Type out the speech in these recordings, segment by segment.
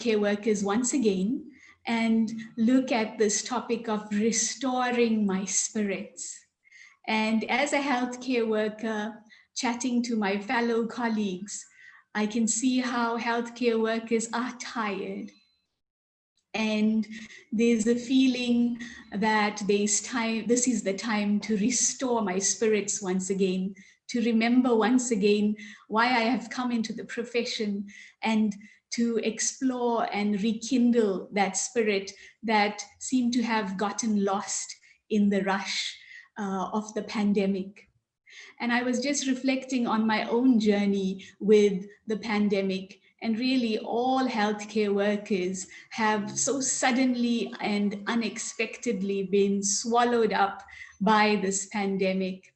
healthcare workers once again and look at this topic of restoring my spirits. And as a healthcare worker, chatting to my fellow colleagues, I can see how healthcare workers are tired. And there's a feeling that this is the time to restore my spirits once again, to remember once again why I have come into the profession, and to explore and rekindle that spirit that seemed to have gotten lost in the rush of the pandemic. And I was just reflecting on my own journey with the pandemic. And really, all healthcare workers have so suddenly and unexpectedly been swallowed up by this pandemic.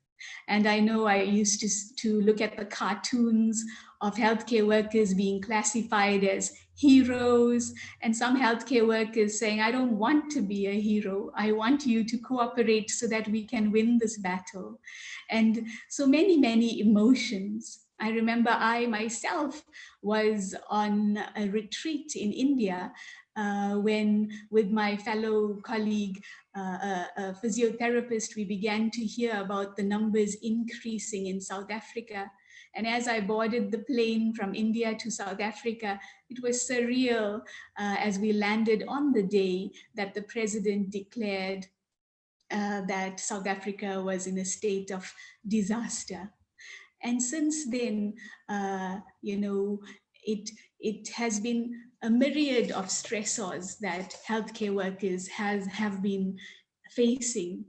And I know I used to look at the cartoons of healthcare workers being classified as heroes, and some healthcare workers saying, I don't want to be a hero. I want you to cooperate so that we can win this battle. And so many, many emotions. I remember I myself was on a retreat in India when, with my fellow colleague, a physiotherapist, we began to hear about the numbers increasing in South Africa. And as I boarded the plane from India to South Africa, it was surreal as we landed on the day that the president declared that South Africa was in a state of disaster. And since then, it has been a myriad of stressors that healthcare workers have been facing.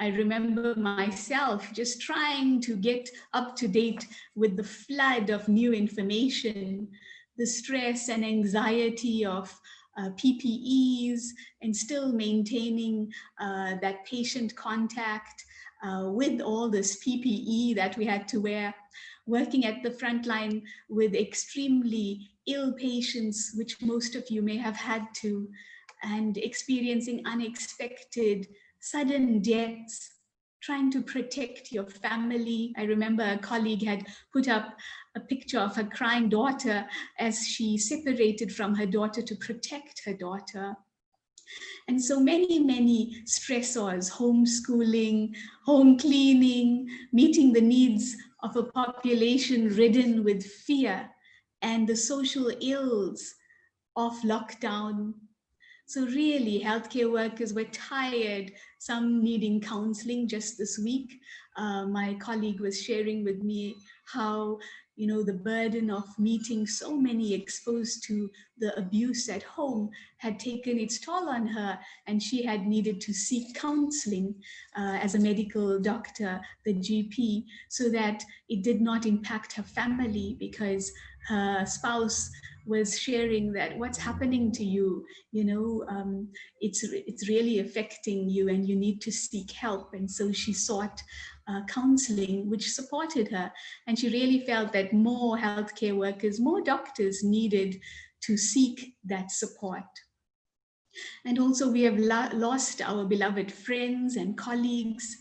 I remember myself just trying to get up to date with the flood of new information, the stress and anxiety of PPEs, and still maintaining that patient contact with all this PPE that we had to wear, working at the front line with extremely ill patients, which most of you may have had to, and experiencing unexpected sudden deaths, trying to protect your family. I remember a colleague had put up a picture of her crying daughter as she separated from her daughter to protect her daughter. And so many, many stressors: homeschooling, home cleaning, meeting the needs of a population ridden with fear, and the social ills of lockdown. So really, healthcare workers were tired, some needing counseling. Just this week, my colleague was sharing with me how, the burden of meeting so many exposed to the abuse at home had taken its toll on her, and she had needed to seek counseling as a medical doctor, the GP, so that it did not impact her family, because her spouse was sharing that what's happening to you, it's really affecting you and you need to seek help. And so she sought counseling, which supported her. And she really felt that more healthcare workers, more doctors needed to seek that support. And also we have lost our beloved friends and colleagues.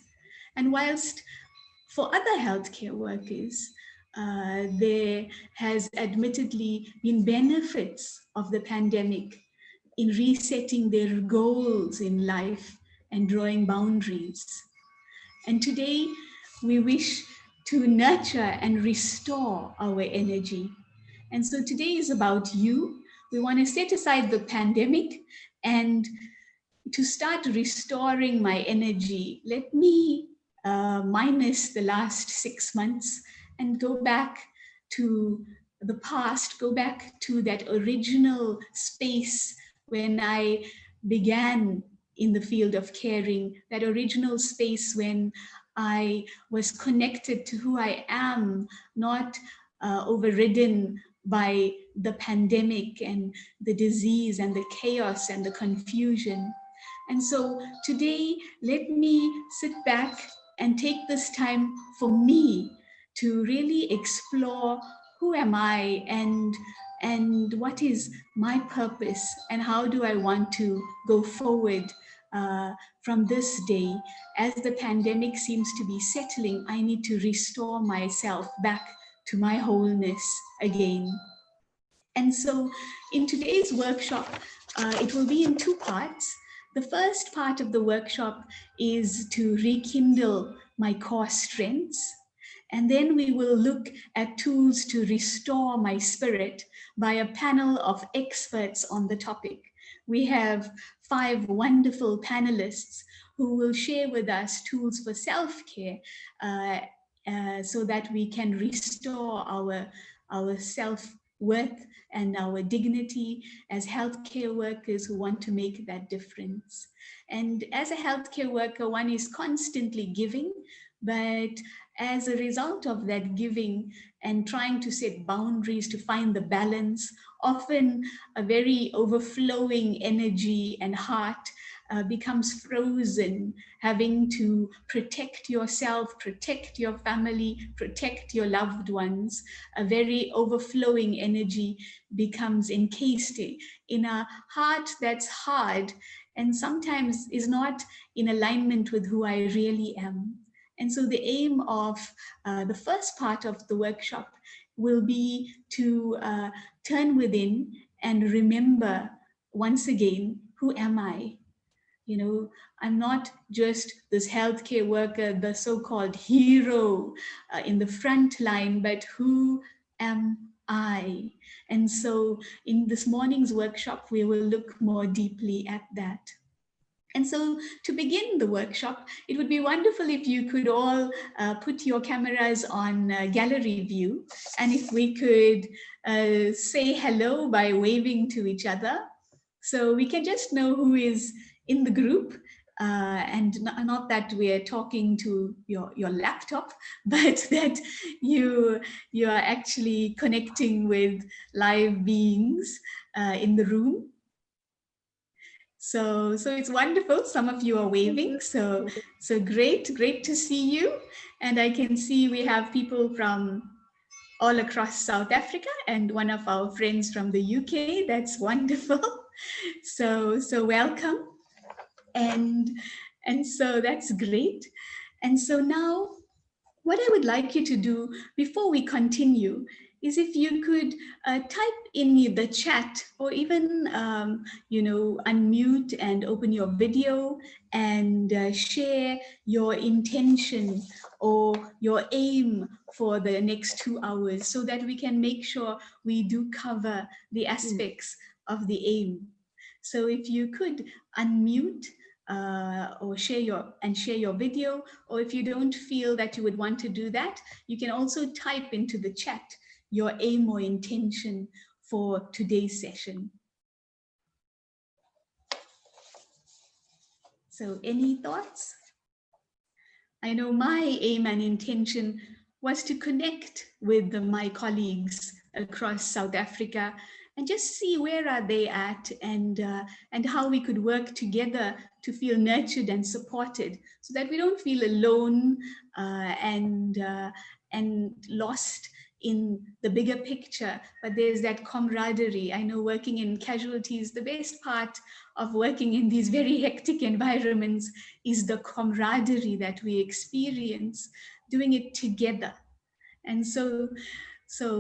And whilst for other healthcare workers, there has admittedly been benefits of the pandemic in resetting their goals in life and drawing boundaries. And today we wish to nurture and restore our energy. And so today is about you. We want to set aside the pandemic and to start restoring my energy. Let me minus the last 6 months and go back to the past, go back to that original space when I began in the field of caring, that original space when I was connected to who I am, not overridden by the pandemic and the disease and the chaos and the confusion. And so today, let me sit back and take this time for me to really explore who am I, and what is my purpose, and how do I want to go forward from this day. As the pandemic seems to be settling, I need to restore myself back to my wholeness again. And so in today's workshop, it will be in two parts. The first part of the workshop is to rekindle my core strengths. And then we will look at tools to restore my spirit by a panel of experts on the topic. We have 5 wonderful panelists who will share with us tools for self-care so that we can restore our self-worth and our dignity as healthcare workers who want to make that difference. And as a healthcare worker, one is constantly giving, but as a result of that giving and trying to set boundaries to find the balance, often a very overflowing energy and heart becomes frozen, having to protect yourself, protect your family, protect your loved ones. A very overflowing energy becomes encased in a heart that's hard and sometimes is not in alignment with who I really am. And so the aim of the first part of the workshop will be to turn within and remember once again, who am I? You know, I'm not just this healthcare worker, the so-called hero in the front line, but who am I? And so in this morning's workshop, we will look more deeply at that. And so to begin the workshop, it would be wonderful if you could all put your cameras on gallery view. And if we could say hello by waving to each other. So we can just know who is in the group. And not that we are talking to your laptop, but that you are actually connecting with live beings in the room. So it's wonderful. Some of you are waving. So great to see you. And I can see we have people from all across South Africa and one of our friends from the UK. That's wonderful. So welcome. And so that's great. And so now what I would like you to do before we continue is if you could type in the chat or even, unmute and open your video and share your intention or your aim for the next 2 hours so that we can make sure we do cover the aspects of the aim. So if you could unmute or share your video, or if you don't feel that you would want to do that, you can also type into the chat your aim or intention for today's session. So any thoughts? I know my aim and intention was to connect with my colleagues across South Africa and just see where are they at and how we could work together to feel nurtured and supported so that we don't feel alone and lost in the bigger picture, but there's that camaraderie. I know working in casualties, the best part of working in these very hectic environments is the camaraderie that we experience doing it together. And so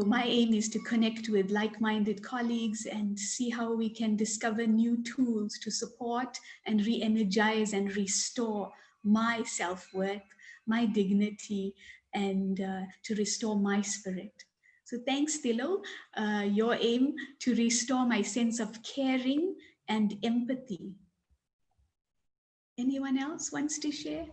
my aim is to connect with like-minded colleagues and see how we can discover new tools to support and re-energize and restore my self-worth, my dignity, and to restore my spirit. So thanks, Thilo. Your aim to restore my sense of caring and empathy. Anyone else wants to share?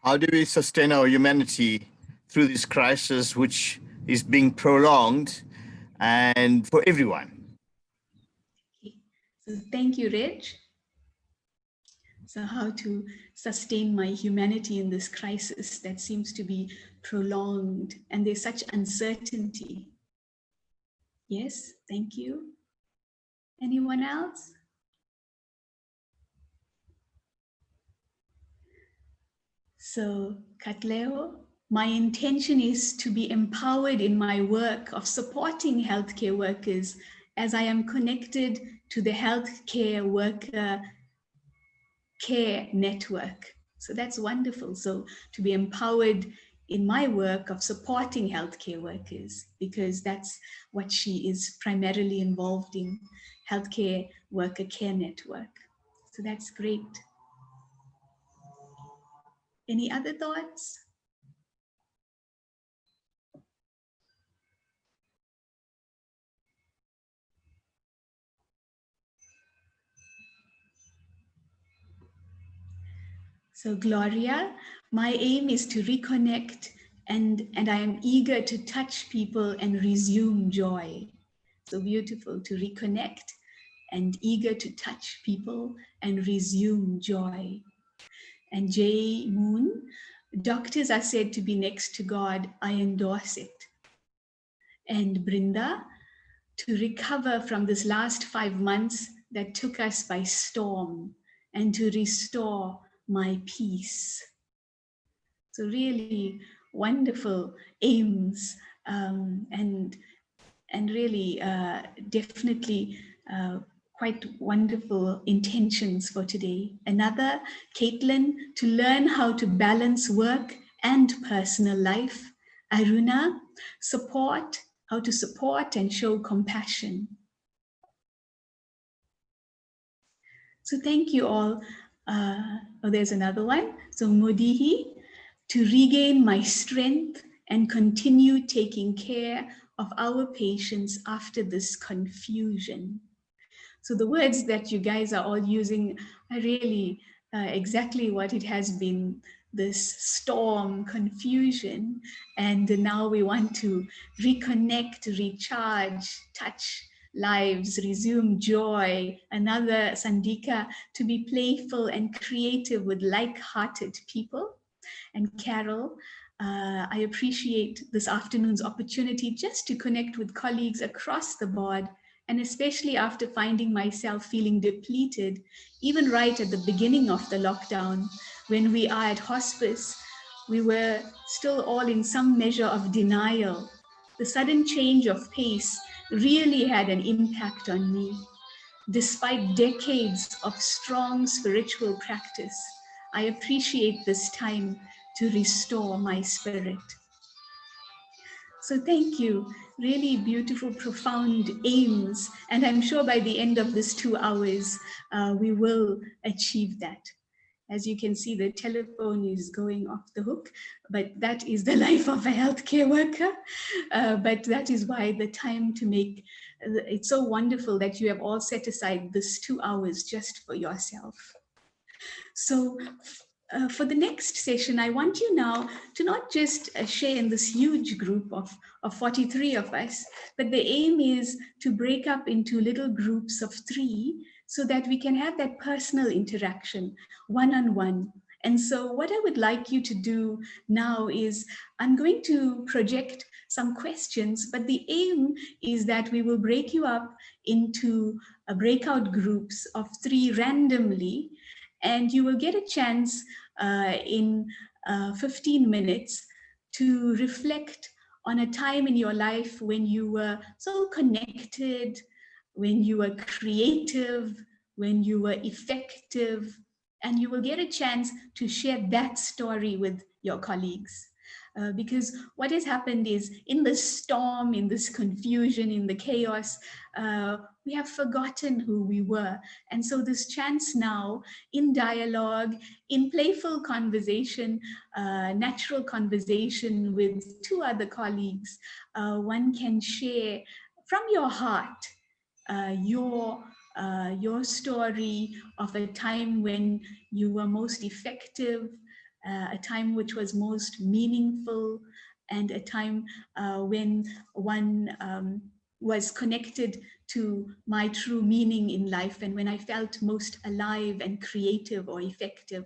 How do we sustain our humanity through this crisis, which is being prolonged and for everyone? Okay. So thank you, Reg. So how to sustain my humanity in this crisis that seems to be prolonged and there's such uncertainty. Yes, thank you. Anyone else? So, Katleo, my intention is to be empowered in my work of supporting healthcare workers as I am connected to the healthcare worker care network. So that's wonderful. So to be empowered in my work of supporting healthcare workers, because that's what she is primarily involved in, Healthcare Worker Care Network. So that's great. Any other thoughts? So Gloria, my aim is to reconnect, and I am eager to touch people and resume joy. So beautiful, to reconnect and eager to touch people and resume joy. And Jay Moon, doctors are said to be next to God. I endorse it. And Brinda, to recover from this last 5 months that took us by storm and to restore my peace. So really wonderful aims, and really definitely quite wonderful intentions for today. Another, Caitlin, to learn how to balance work and personal life. Aruna, how to support and show compassion. So thank you all. There's another one. So Modihi, to regain my strength and continue taking care of our patients after this confusion. So the words that you guys are all using are really exactly what it has been, this storm, confusion. And now we want to reconnect, recharge, touch lives, resume joy. Another, Sandika, to be playful and creative with like-hearted people. And Carol, I appreciate this afternoon's opportunity just to connect with colleagues across the board, and especially after finding myself feeling depleted, even right at the beginning of the lockdown, when we are at hospice, we were still all in some measure of denial. The sudden change of pace really had an impact on me. Despite decades of strong spiritual practice, I appreciate this time to restore my spirit. So thank you. Really beautiful, profound aims. And I'm sure by the end of this 2 hours, we will achieve that. As you can see, the telephone is going off the hook, but that is the life of a healthcare worker. But that is why the time to make, it's so wonderful that you have all set aside this 2 hours just for yourself. So for the next session, I want you now to not just share in this huge group of 43 of us, but the aim is to break up into little groups of 3 so that we can have that personal interaction, one-on-one. And so what I would like you to do now is I'm going to project some questions, but the aim is that we will break you up into breakout groups of 3 randomly, and you will get a chance in 15 minutes to reflect on a time in your life when you were so connected, when you were creative, when you were effective, and you will get a chance to share that story with your colleagues. Because what has happened is, in the storm, in this confusion, in the chaos, we have forgotten who we were. And so this chance now, in dialogue, in playful conversation, natural conversation with 2 other colleagues, one can share from your heart your story of a time when you were most effective, a time which was most meaningful, and a time when one was connected to my true meaning in life, and when I felt most alive and creative or effective.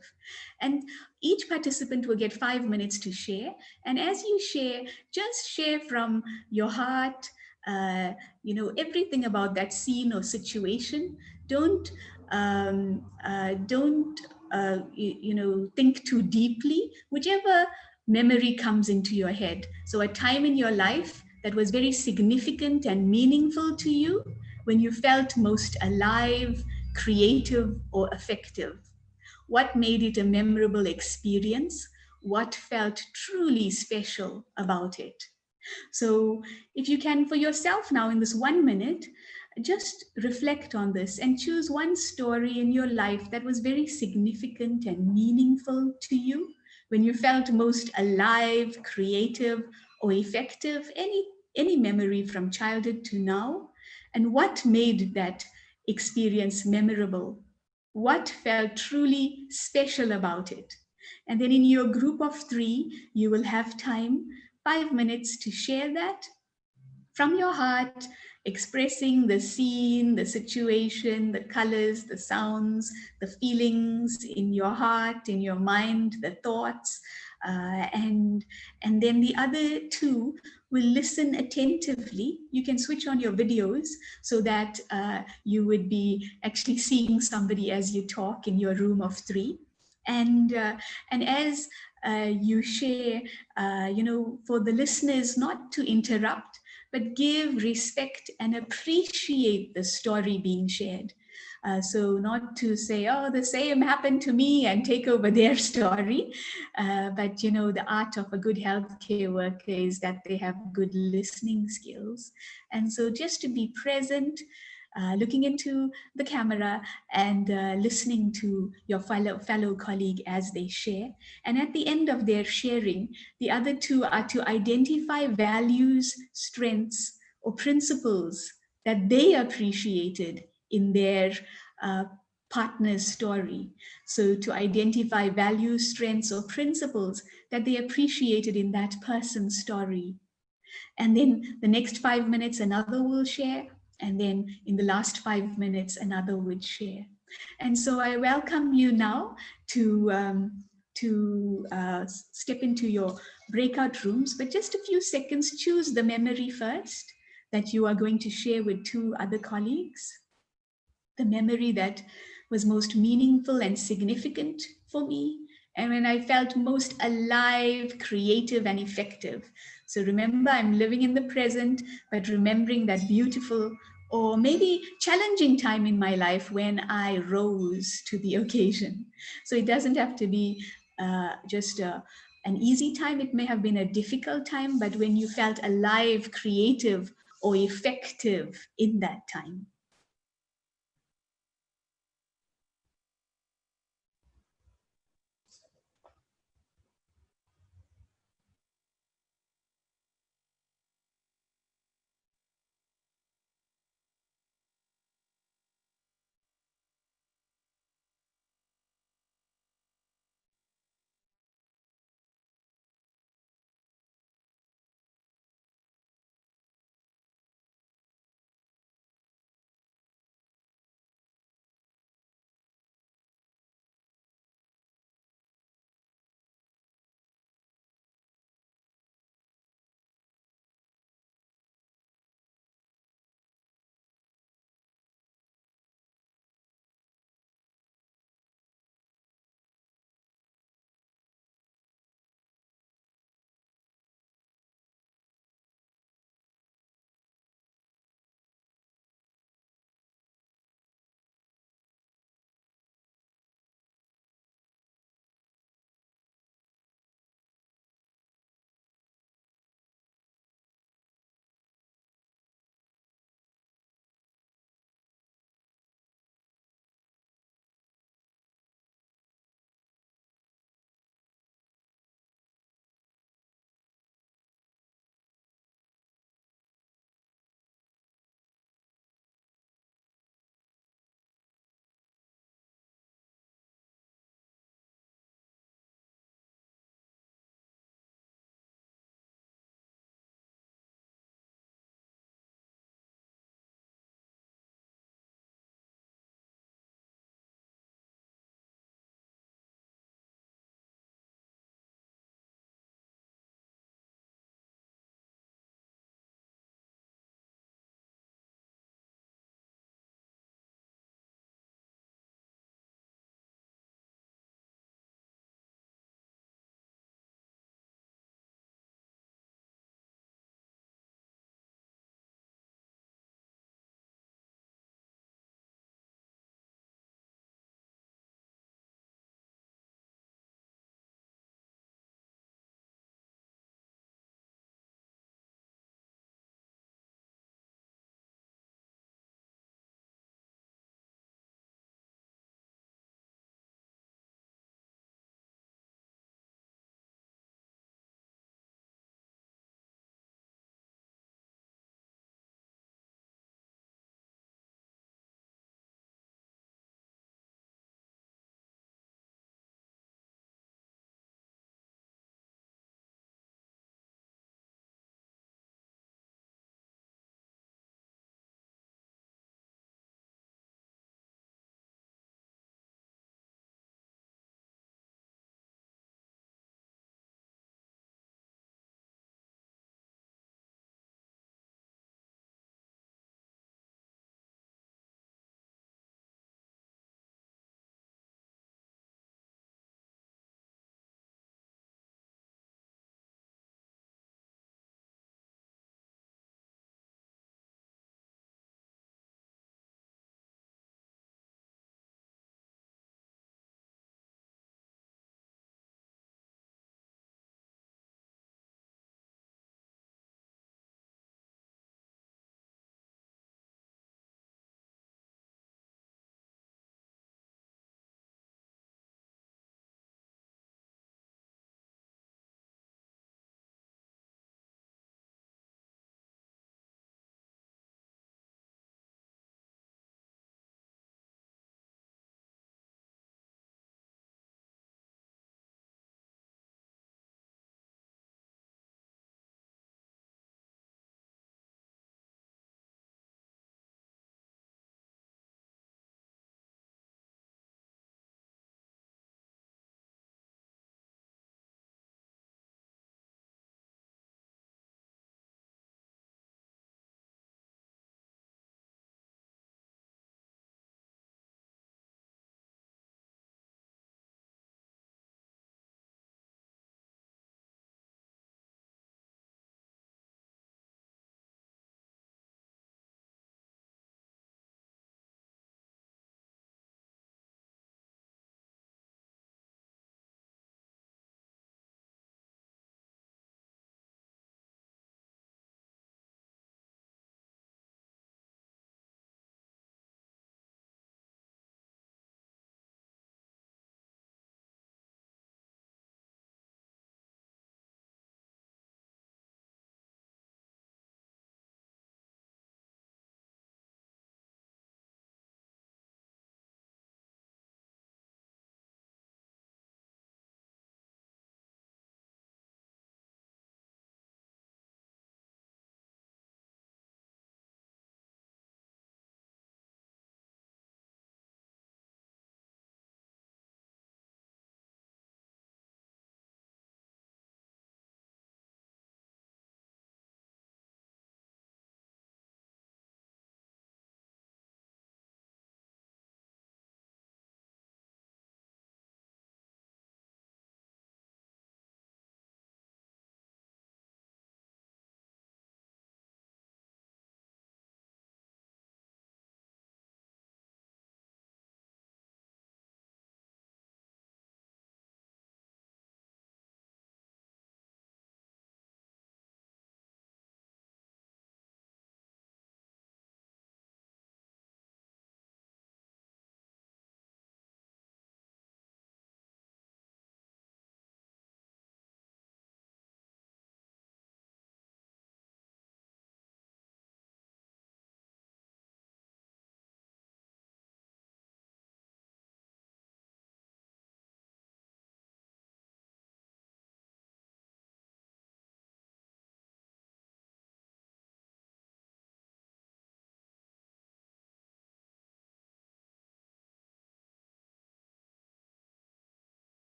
And each participant will get 5 minutes to share. And as you share, just share from your heart, everything about that scene or situation. Don't think too deeply. Whichever memory comes into your head. So a time in your life that was very significant and meaningful to you, when you felt most alive, creative, or effective. What made it a memorable experience? what felt truly special about it. So, if you can, for yourself now in this 1 minute, just reflect on this and choose one story in your life that was very significant and meaningful to you, when you felt most alive, creative, or effective, any memory from childhood to now, and what made that experience memorable? What felt truly special about it? And then in your group of three, you will have time, 5 minutes, to share that from your heart, expressing the scene, the situation, the colors, the sounds, the feelings in your heart, in your mind, the thoughts. And then the other two will listen attentively. You can switch on your videos so that you would be actually seeing somebody as you talk in your room of three. And as you share, for the listeners not to interrupt, but give respect and appreciate the story being shared. So not to say, oh, the same happened to me and take over their story. But, the art of a good healthcare worker is that they have good listening skills. And so just to be present, looking into the camera and listening to your fellow colleague as they share. And at the end of their sharing, the other two are to identify values, strengths, or principles that they appreciated in their uh, partner's story. So to identify values, strengths, or principles that they appreciated in that person's story. And then the next 5 minutes, another will share. And then in the last 5 minutes, another would share. And so I welcome you now to step into your breakout rooms, but just a few seconds, choose the memory first that you are going to share with two other colleagues, the memory that was most meaningful and significant for me, and when I felt most alive, creative, and effective. So remember, I'm living in the present, but remembering that beautiful or maybe challenging time in my life when I rose to the occasion. So it doesn't have to be just an easy time. It may have been a difficult time, but when you felt alive, creative, or effective in that time.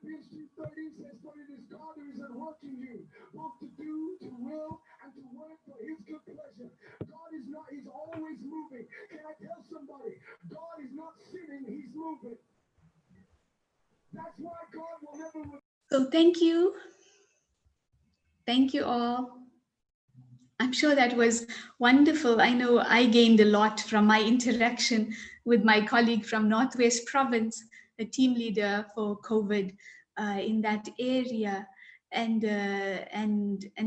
Philippians 2:13 says, "For it is God who is at work in you, both to do, to will, and to work for his good pleasure." God is not, he's always moving. Can I tell somebody, God is not sitting, he's moving. That's why God will never... So thank you. Thank you all. I'm sure that was wonderful. I know I gained a lot from my interaction with my colleague from Northwest Province, the team leader for COVID in that area, and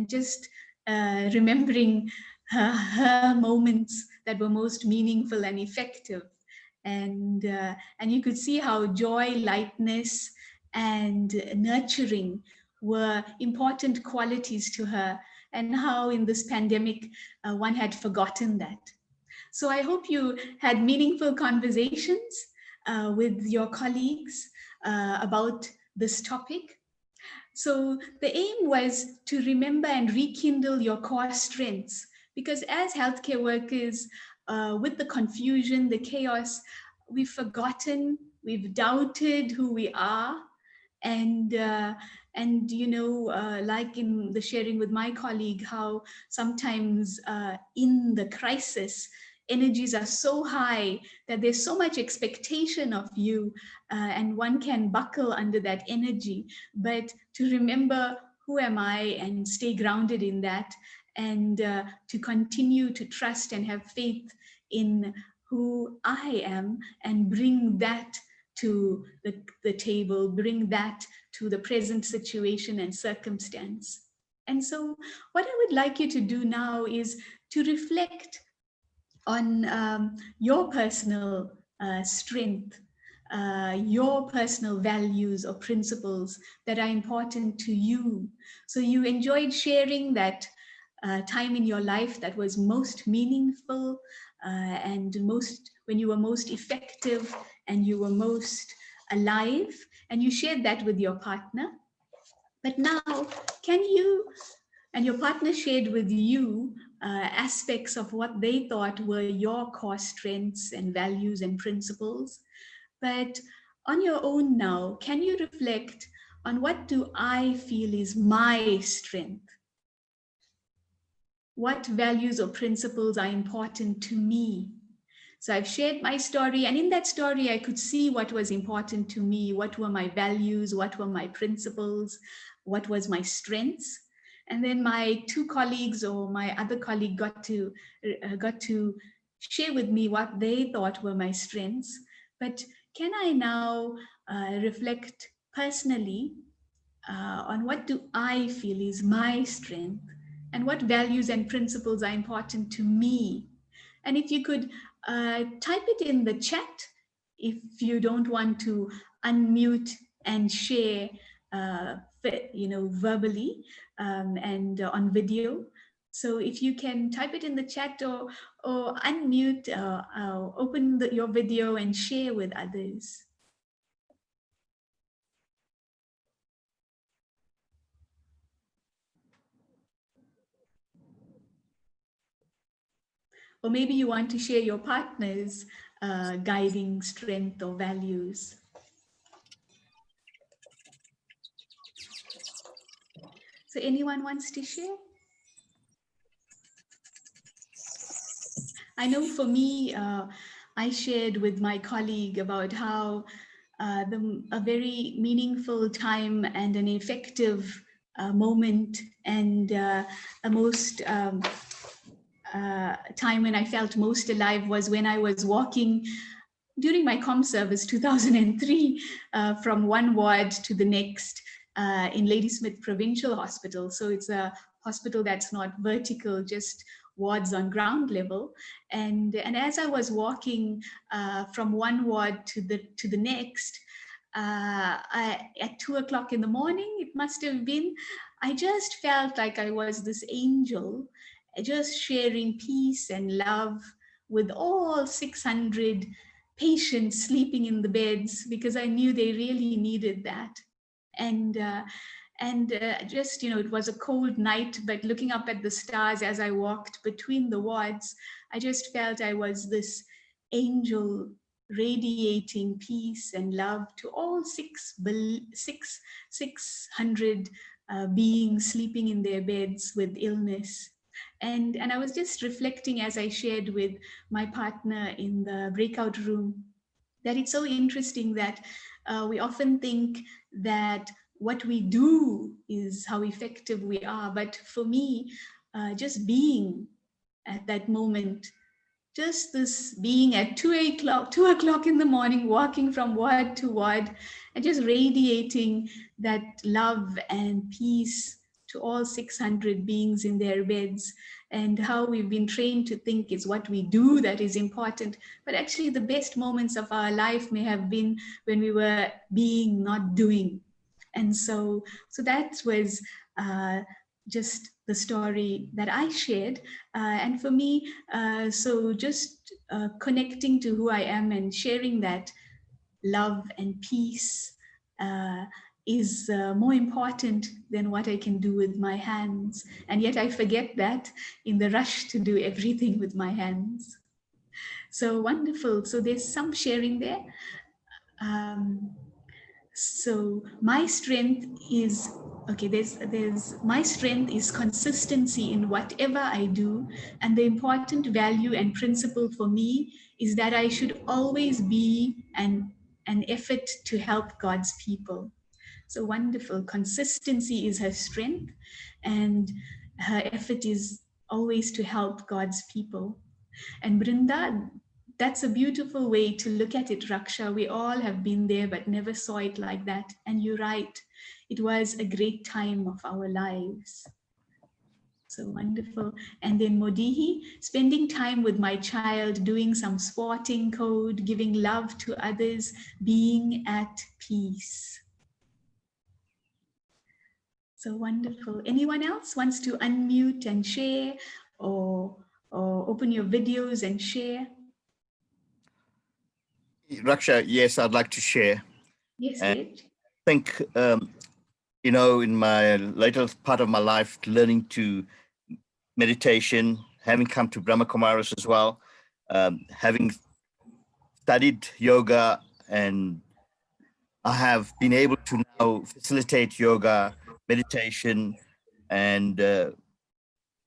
just remembering her moments that were most meaningful and effective, and you could see how joy, lightness, and nurturing were important qualities to her, and how in this pandemic one had forgotten that. So I hope you had meaningful conversations with your colleagues about this topic. So the aim was to remember and rekindle your core strengths, because as healthcare workers, with the confusion, the chaos, we've forgotten, we've doubted who we are. And you know, like in the sharing with my colleague, how sometimes in the crisis, energies are so high that there's so much expectation of you, and one can buckle under that energy. But to remember, who am I, and stay grounded in that, and to continue to trust and have faith in who I am, and bring that to the table, bring that to the present situation and circumstance. And so what I would like you to do now is to reflect on your personal strength, your personal values or principles that are important to you. So you enjoyed sharing that time in your life that was most meaningful, and when you were most effective and you were most alive, and you shared that with your partner. But now, can you, and your partner shared with you aspects of what they thought were your core strengths and values and principles. But on your own now, can you reflect on what do I feel is my strength? What values or principles are important to me? So I've shared my story, and in that story, I could see what was important to me, what were my values, what were my principles, what was my strengths. And then my two colleagues or my other colleague got to share with me what they thought were my strengths. But can I now reflect personally on what do I feel is my strength, and what values and principles are important to me? And if you could type it in the chat, if you don't want to unmute and share, verbally and on video. So if you can type it in the chat, or unmute, open your video and share with others. Or maybe you want to share your partner's guiding strength or values. So anyone wants to share? I know for me, I shared with my colleague about how a very meaningful time and an effective moment, and a most time when I felt most alive was when I was walking during my comm service 2003 from one ward to the next in Ladysmith Provincial Hospital. So it's a hospital that's not vertical, just wards on ground level. And as I was walking from one ward to the next, at 2 o'clock in the morning, it must have been, I just felt like I was this angel, just sharing peace and love with all 600 patients sleeping in the beds, because I knew they really needed that. And just, it was a cold night, but looking up at the stars as I walked between the wards, I just felt I was this angel radiating peace and love to all 600 beings sleeping in their beds with illness. And I was just reflecting as I shared with my partner in the breakout room that it's so interesting that we often think that what we do is how effective we are. But for me, just being at that moment, just this being at 2 o'clock in the morning, walking from ward to ward, and just radiating that love and peace to all 600 beings in their beds, and how we've been trained to think it's what we do that is important. But actually, the best moments of our life may have been when we were being, not doing. And so that was just the story that I shared. And for me, so just connecting to who I am and sharing that love and peace is more important than what I can do with my hands. And yet I forget that in the rush to do everything with my hands. So wonderful. So there's some sharing there. So my strength is, okay, there's my strength is consistency in whatever I do. And the important value and principle for me is that I should always be an effort to help God's people. So wonderful. Consistency is her strength, and her effort is always to help God's people. And Brinda, that's a beautiful way to look at it, Raksha. We all have been there, but never saw it like that. And you're right. It was a great time of our lives. So wonderful. And then Modihi, spending time with my child, doing some sporting code, giving love to others, being at peace. So wonderful. Anyone else wants to unmute and share, or open your videos and share? Raksha, yes, I'd like to share. Yes, And Rich. I think, in my later part of my life, learning to meditation, having come to Brahma Kumaris as well, having studied yoga, and I have been able to now facilitate yoga, meditation, and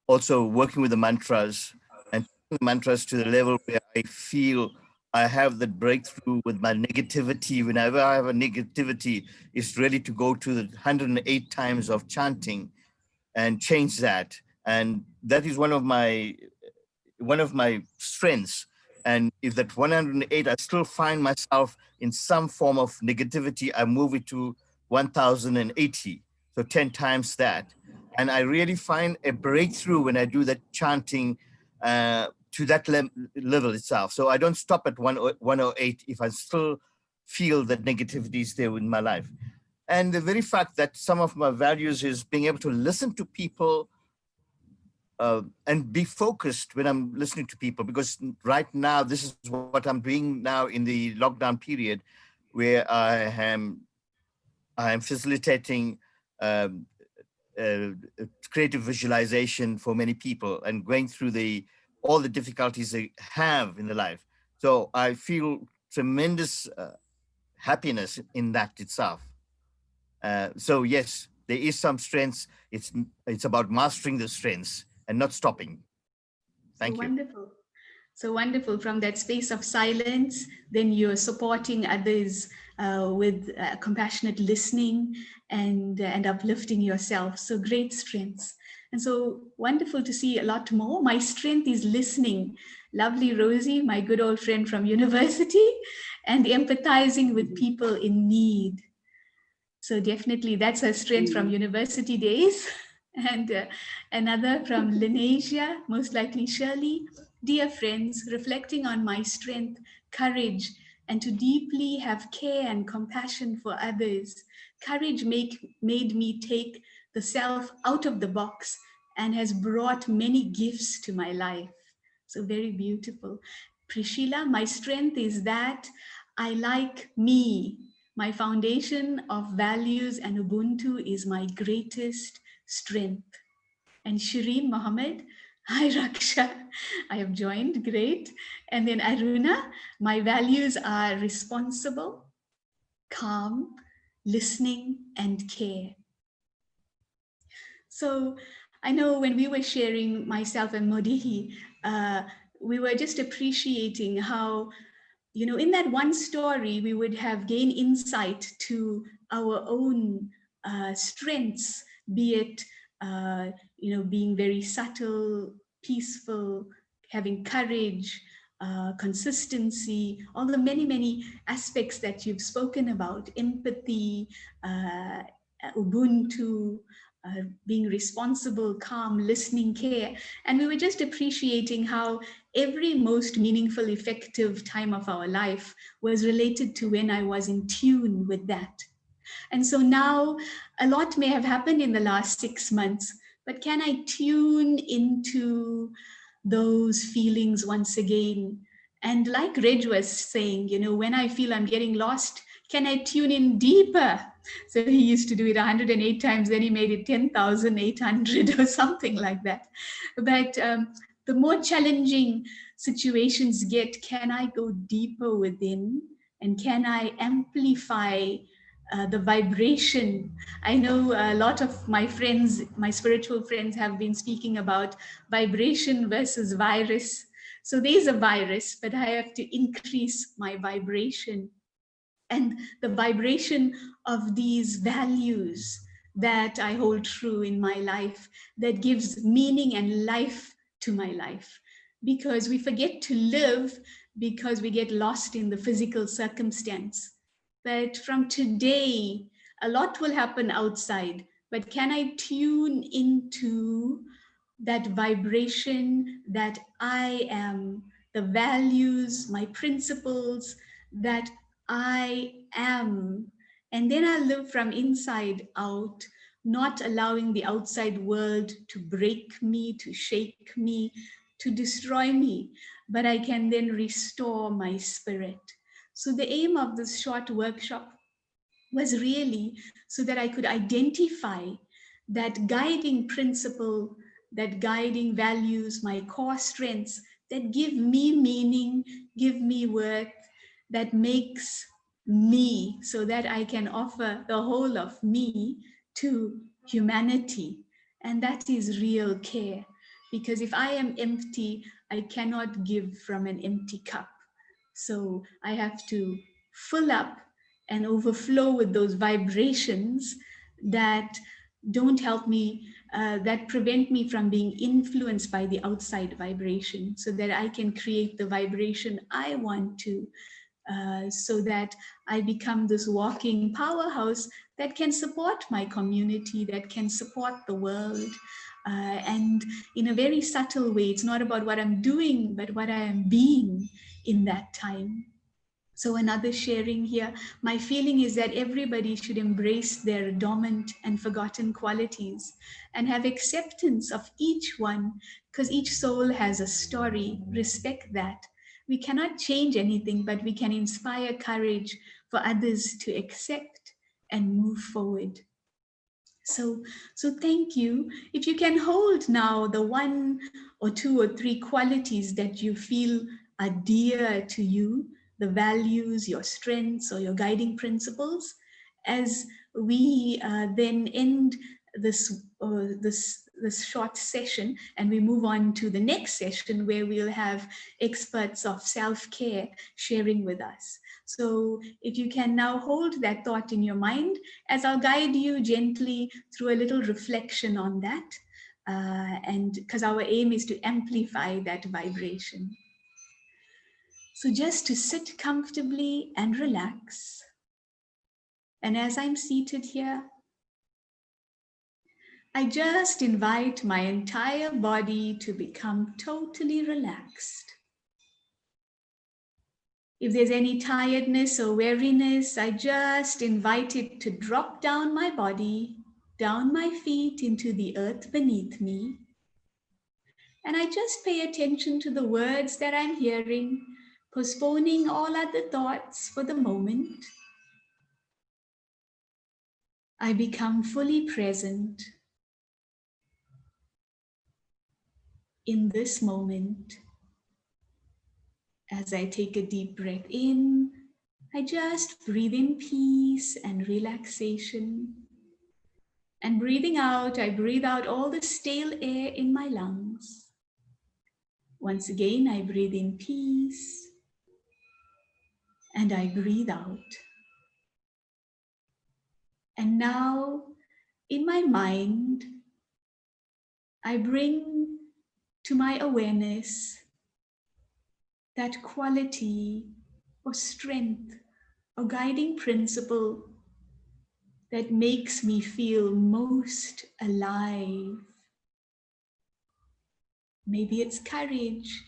also working with the mantras, and taking the mantras to the level where I feel I have the breakthrough with my negativity. Whenever I have a negativity, it's really to go to the 108 times of chanting and change that. And that is one of my strengths. And if that 108, I still find myself in some form of negativity, I move it to 1080, so 10 times that. And I really find a breakthrough when I do that chanting to that level itself. So I don't stop at 108 if I still feel that negativity is there in my life. And the very fact that some of my values is being able to listen to people and be focused when I'm listening to people, because right now, this is what I'm doing now in the lockdown period, where I am facilitating creative visualization for many people and going through all the difficulties they have in their life. So I feel tremendous happiness in that itself. So yes, there is some strengths. It's about mastering the strengths and not stopping. Thank you. Wonderful. So wonderful. From that space of silence, then you're supporting others with compassionate listening and uplifting yourself. So great strengths. And so wonderful to see a lot more. My strength is listening. Lovely Rosie, my good old friend from university, and empathizing with people in need. So definitely that's her strength from university days. And another from Linesia, most likely Shirley. Dear friends, reflecting on my strength, courage, and to deeply have care and compassion for others. Courage made me take the self out of the box and has brought many gifts to my life. So very beautiful. Prishila, my strength is that I like me. My foundation of values and Ubuntu is my greatest strength. And Shireen Mohammed, Hi, Raksha. I have joined. Great. And then Aruna, my values are responsible, calm, listening, and care. So I know when we were sharing, myself and Modihi, we were just appreciating how, you know, in that one story, we would have gained insight to our own strengths, be it, you know, being very subtle, peaceful, having courage, consistency, all the many, many aspects that you've spoken about, empathy, uh, Ubuntu, being responsible, calm, listening, care. And we were just appreciating how every most meaningful, effective time of our life was related to when I was in tune with that. And so now a lot may have happened in the last 6 months, but can I tune into those feelings once again? And like Reg was saying, you know, when I feel I'm getting lost, can I tune in deeper? So he used to do it 108 times, then he made it 10,800 or something like that. But the more challenging situations get, can I go deeper within? And can I amplify the vibration? I know a lot of my friends, my spiritual friends, have been speaking about vibration versus virus. So there's a virus, but I have to increase my vibration. And the vibration of these values that I hold true in my life, that gives meaning and life to my life. Because we forget to live because we get lost in the physical circumstance. But from today, a lot will happen outside. But can I tune into that vibration that I am, the values, my principles that I am? And then I live from inside out, not allowing the outside world to break me, to shake me, to destroy me, but I can then restore my spirit. So the aim of this short workshop was really so that I could identify that guiding principle, that guiding values, my core strengths that give me meaning, give me worth, that makes me, so that I can offer the whole of me to humanity. And that is real care. Because if I am empty, I cannot give from an empty cup. So I have to fill up and overflow with those vibrations that don't help me, that prevent me from being influenced by the outside vibration, so that I can create the vibration I want to, so that I become this walking powerhouse that can support my community, that can support the world. And in a very subtle way, it's not about what I'm doing, but what I am being in that time. So another sharing here, my feeling is that everybody should embrace their dormant and forgotten qualities and have acceptance of each one, because each soul has a story. Respect that. We cannot change anything, but we can inspire courage for others to accept and move forward. So thank you. If you can hold now the one or two or three qualities that you feel are dear to you, the values, your strengths, or your guiding principles, as we then end this short session, and we move on to the next session where we'll have experts of self-care sharing with us. So if you can now hold that thought in your mind, as I'll guide you gently through a little reflection on that, and because our aim is to amplify that vibration. So just to sit comfortably and relax. And as I'm seated here, I just invite my entire body to become totally relaxed. If there's any tiredness or weariness, I just invite it to drop down my body, down my feet into the earth beneath me. And I just pay attention to the words that I'm hearing, postponing all other thoughts for the moment. I become fully present. in this moment. As I take a deep breath in, I just breathe in peace and relaxation. And breathing out, I breathe out all the stale air in my lungs. Once again, I breathe in peace and I breathe out. And now, in my mind, I bring to my awareness that quality or strength or guiding principle that makes me feel most alive. Maybe it's courage,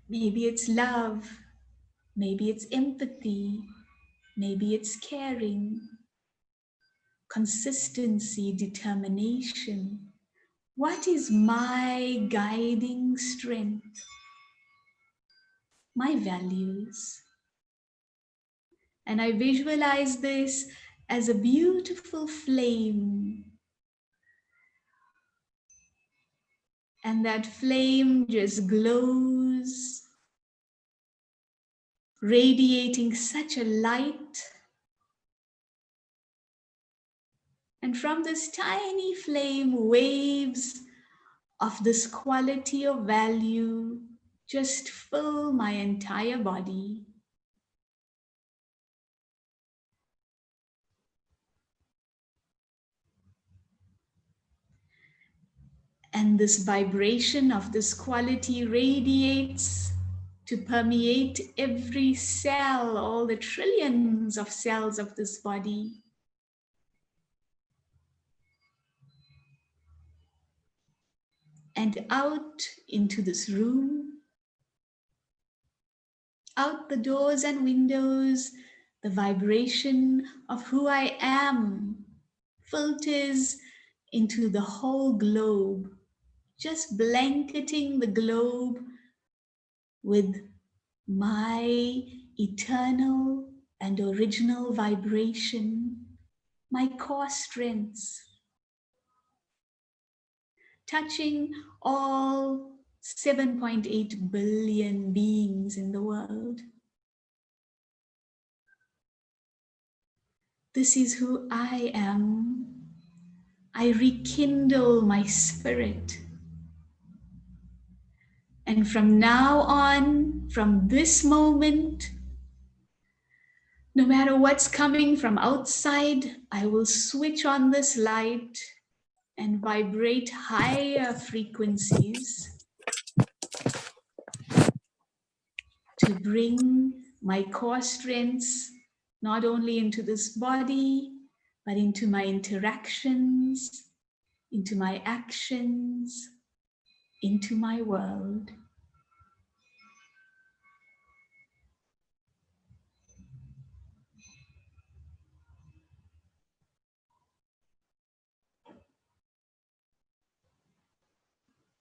maybe it's love, maybe it's empathy, maybe it's caring, consistency, determination. What is my guiding strength? My values. And I visualize this as a beautiful flame. And that flame just glows, radiating such a light. And from this tiny flame, waves of this quality of value just fill my entire body. And this vibration of this quality radiates to permeate every cell, all the trillions of cells of this body. And out into this room, out the doors and windows, the vibration of who I am filters into the whole globe, just blanketing the globe with my eternal and original vibration, my core strengths, touching all 7.8 billion beings in the world. This is who I am. I rekindle my spirit. And from now on, from this moment, no matter what's coming from outside, I will switch on this light and vibrate higher frequencies to bring my core strengths not only into this body, but into my interactions, into my actions, into my world.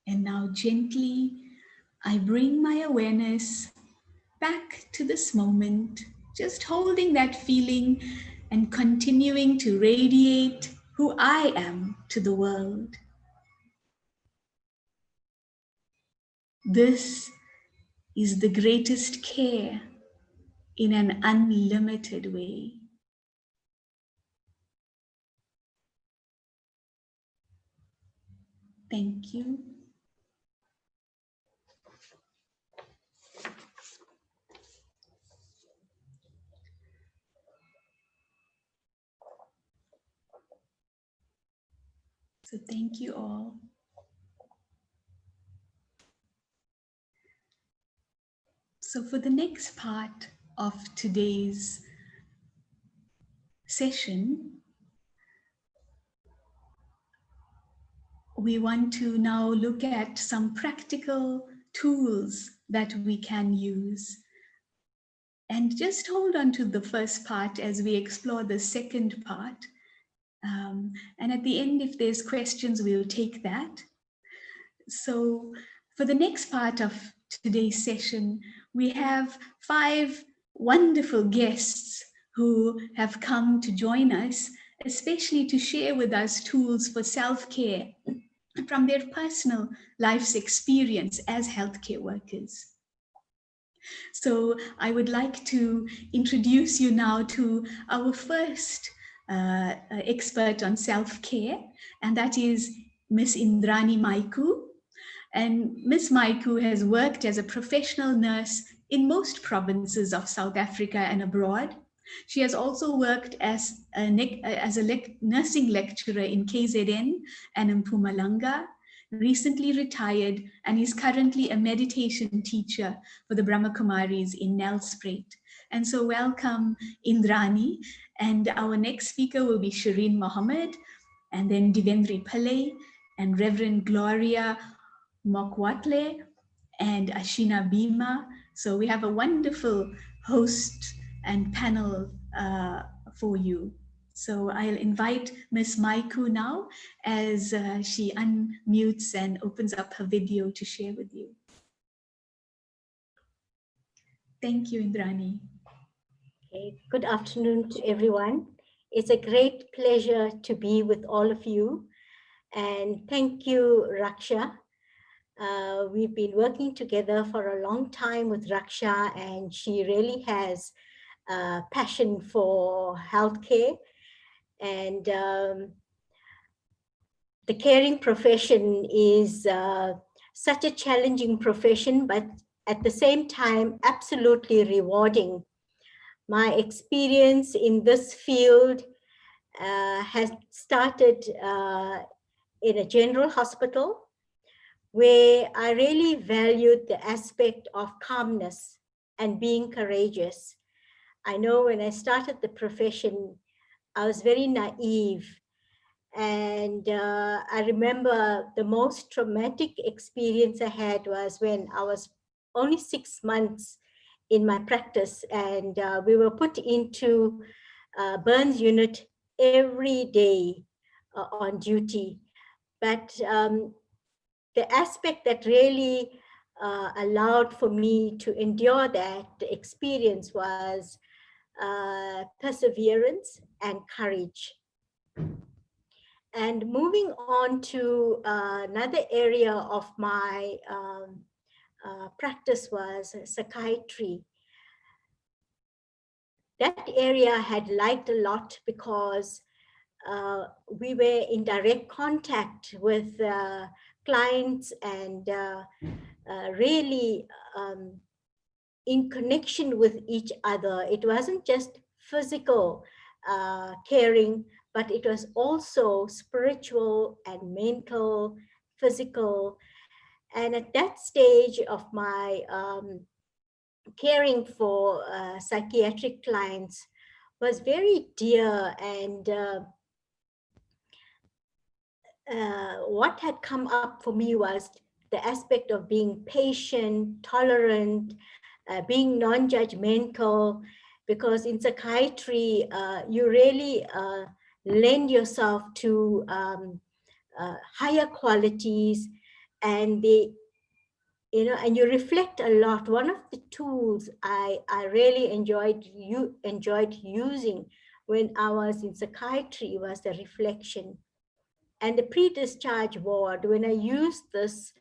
And now gently, I bring my awareness back to this moment, just holding that feeling and continuing to radiate who I am to the world. This is the greatest care in an unlimited way. Thank you. So thank you all. So for the next part of today's session, we want to now look at some practical tools that we can use. And just hold on to the first part as we explore the second part. And at the end, if there's questions, we'll take that. So for the next part of today's session, we have 5 wonderful guests who have come to join us, especially to share with us tools for self-care. from their personal life's experience as healthcare workers. So I would like to introduce you now to our first expert on self-care, and that is Miss Indrani Maiku. And Ms. Maiku has worked as a professional nurse in most provinces of South Africa and abroad. She has also worked as a nursing lecturer in KZN and in Mpumalanga, recently retired, and is currently a meditation teacher for the Brahma Kumaris in Nelspruit. And so welcome, Indrani. And our next speaker will be Shireen Mohammed, and then Divendri Pillai, and Reverend Gloria Mokwatle, and Ashina Bhima. So we have a wonderful host and panel for you. So I'll invite Ms. Maiku now as she unmutes and opens up her video to share with you. Thank you, Indrani. Okay. Good afternoon to everyone. It's a great pleasure to be with all of you. And thank you, Raksha. We've been working together for a long time with Raksha, and she really has a passion for healthcare. And the caring profession is such a challenging profession, but at the same time, absolutely rewarding. My experience in this field has started in a general hospital, where I really valued the aspect of calmness and being courageous. I know when I started the profession, I was very naive. And I remember the most traumatic experience I had was when I was only 6 months in my practice, and we were put into burns unit every day on duty. But the aspect that really allowed for me to endure that experience was perseverance and courage. And moving on to another area of my practice was psychiatry. That area I had liked a lot because we were in direct contact with clients and really in connection with each other. It wasn't just physical caring, but it was also spiritual and mental, physical. And at that stage of my caring for psychiatric clients was very dear, and what had come up for me was the aspect of being patient, tolerant, being non-judgmental, because in psychiatry, you really lend yourself to higher qualities, and and you reflect a lot. One of the tools I really enjoyed using when I was in psychiatry was the reflection. And the pre-discharge ward, when I used this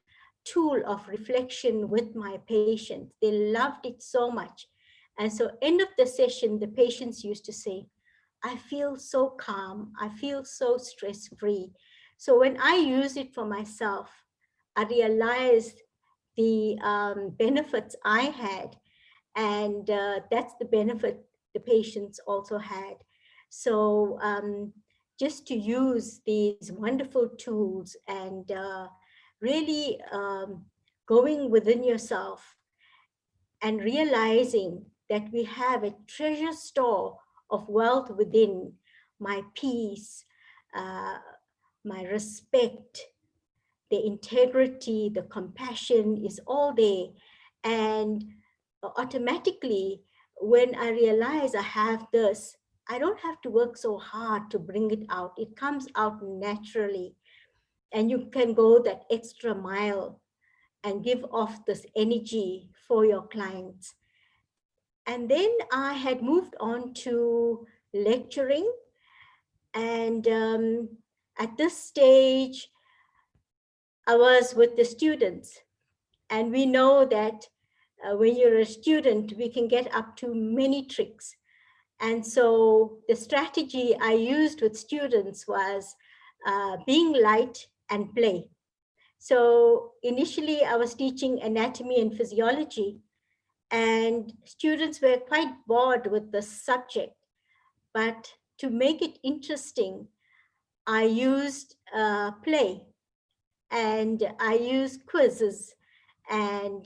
tool of reflection with my patients, they loved it so much. And so end of the session, the patients used to say, I feel so calm, I feel so stress-free. So when I use it for myself, I realized the benefits I had, and that's the benefit the patients also had. So just to use these wonderful tools and really going within yourself and realizing that we have a treasure store of wealth within, my peace, my respect, the integrity, the compassion is all there. And automatically, when I realize I have this, I don't have to work so hard to bring it out. It comes out naturally. And you can go that extra mile and give off this energy for your clients. And then I had moved on to lecturing. And at this stage, I was with the students. And we know that when you're a student, we can get up to many tricks. And so the strategy I used with students was being light and play. So initially I was teaching anatomy and physiology, and students were quite bored with the subject. But to make it interesting, I used play, and I used quizzes, and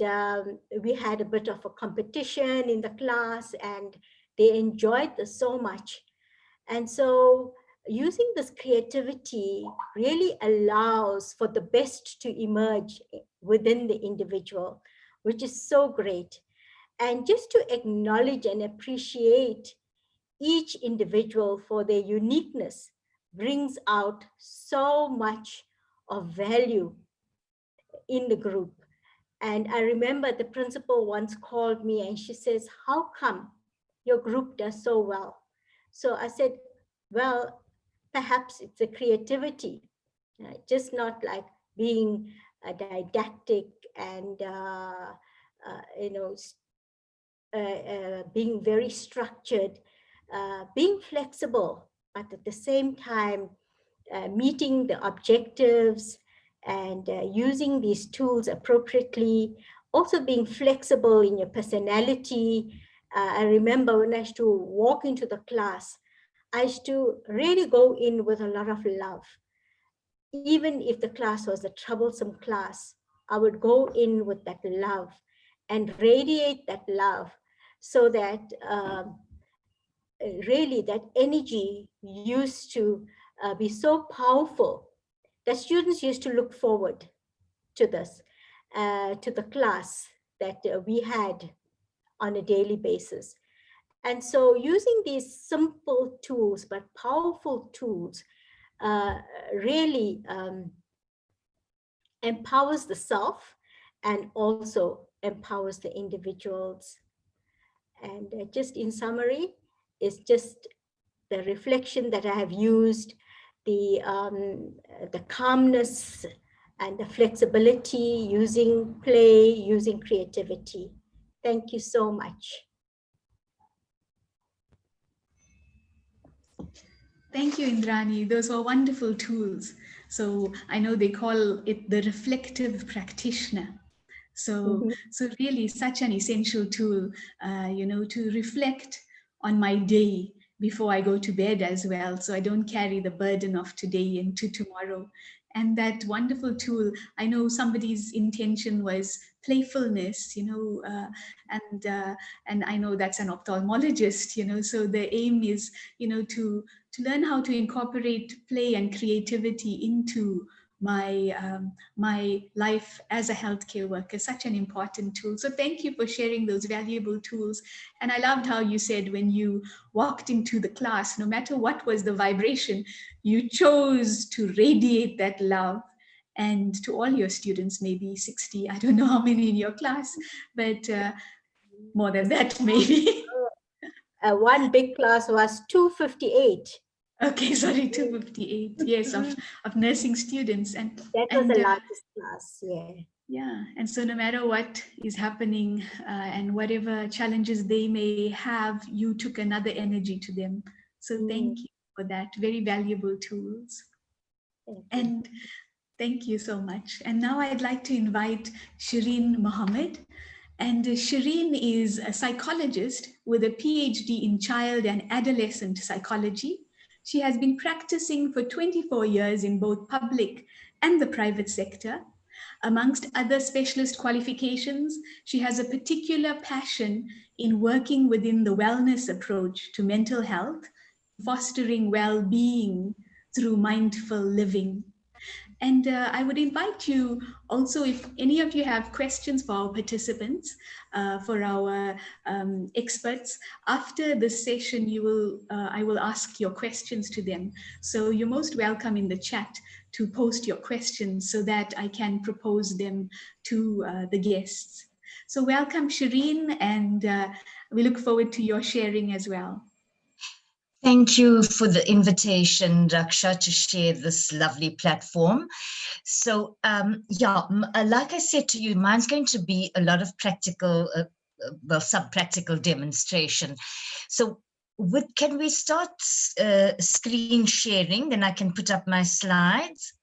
we had a bit of a competition in the class, and they enjoyed this so much. And so using this creativity really allows for the best to emerge within the individual, which is so great. And just to acknowledge and appreciate each individual for their uniqueness brings out so much of value in the group. And I remember the principal once called me and she says, "How come your group does so well?" So I said, well, perhaps it's a creativity, just not like being didactic and being very structured, being flexible, but at the same time meeting the objectives and using these tools appropriately, also being flexible in your personality. I remember when I used to walk into the class, I used to really go in with a lot of love. Even if the class was a troublesome class, I would go in with that love and radiate that love, so that really that energy used to be so powerful that students used to look forward to this, to the class that we had on a daily basis. And so using these simple tools, but powerful tools, really empowers the self and also empowers the individuals. And just in summary, it's just the reflection that I have used, the calmness and the flexibility, using play, using creativity. Thank you so much. Thank you, Indrani. Those were wonderful tools. So I know they call it the reflective practitioner. So, so really such an essential tool, to reflect on my day before I go to bed as well. So I don't carry the burden of today into tomorrow. And that wonderful tool, I know somebody's intention was playfulness, and I know that's an ophthalmologist, so the aim is, to learn how to incorporate play and creativity into my life as a healthcare worker. Such an important tool. So thank you for sharing those valuable tools. And I loved how you said when you walked into the class, no matter what was the vibration, you chose to radiate that love. And to all your students, maybe 60, I don't know how many in your class, but more than that maybe. One big class was 258. Okay, sorry, 258, yes, of nursing students. And that was the largest class, yeah. Yeah, and so no matter what is happening and whatever challenges they may have, you took another energy to them. So thank you for that, very valuable tools. And thank you so much. And now I'd like to invite Shireen Mohammed. And Shireen is a psychologist with a PhD in child and adolescent psychology. She has been practicing for 24 years in both public and the private sector. Amongst other specialist qualifications, she has a particular passion in working within the wellness approach to mental health, fostering well-being through mindful living. And I would invite you also, if any of you have questions for our participants, for our experts, after this session, I will ask your questions to them. So you're most welcome in the chat to post your questions so that I can propose them to the guests. So welcome, Shireen, and we look forward to your sharing as well. Thank you for the invitation, Raksha, to share this lovely platform. So, like I said to you, mine's going to be a lot of practical, some practical demonstration. So, can we start screen sharing? Then I can put up my slides.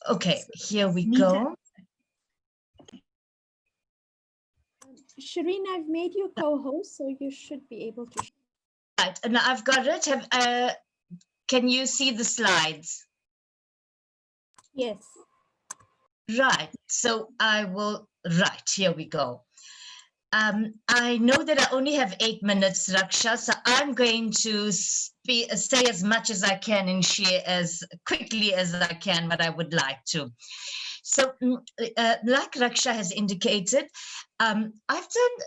Okay, here we go. Shireen, I've made you co-host, so you should be able to. Right, and I've got it. Can you see the slides? Yes. Right, so I will, right, here we go. I know that I only have 8 minutes, Raksha, so I'm going to say as much as I can and share as quickly as I can what I would like to. So like Raksha has indicated, I've done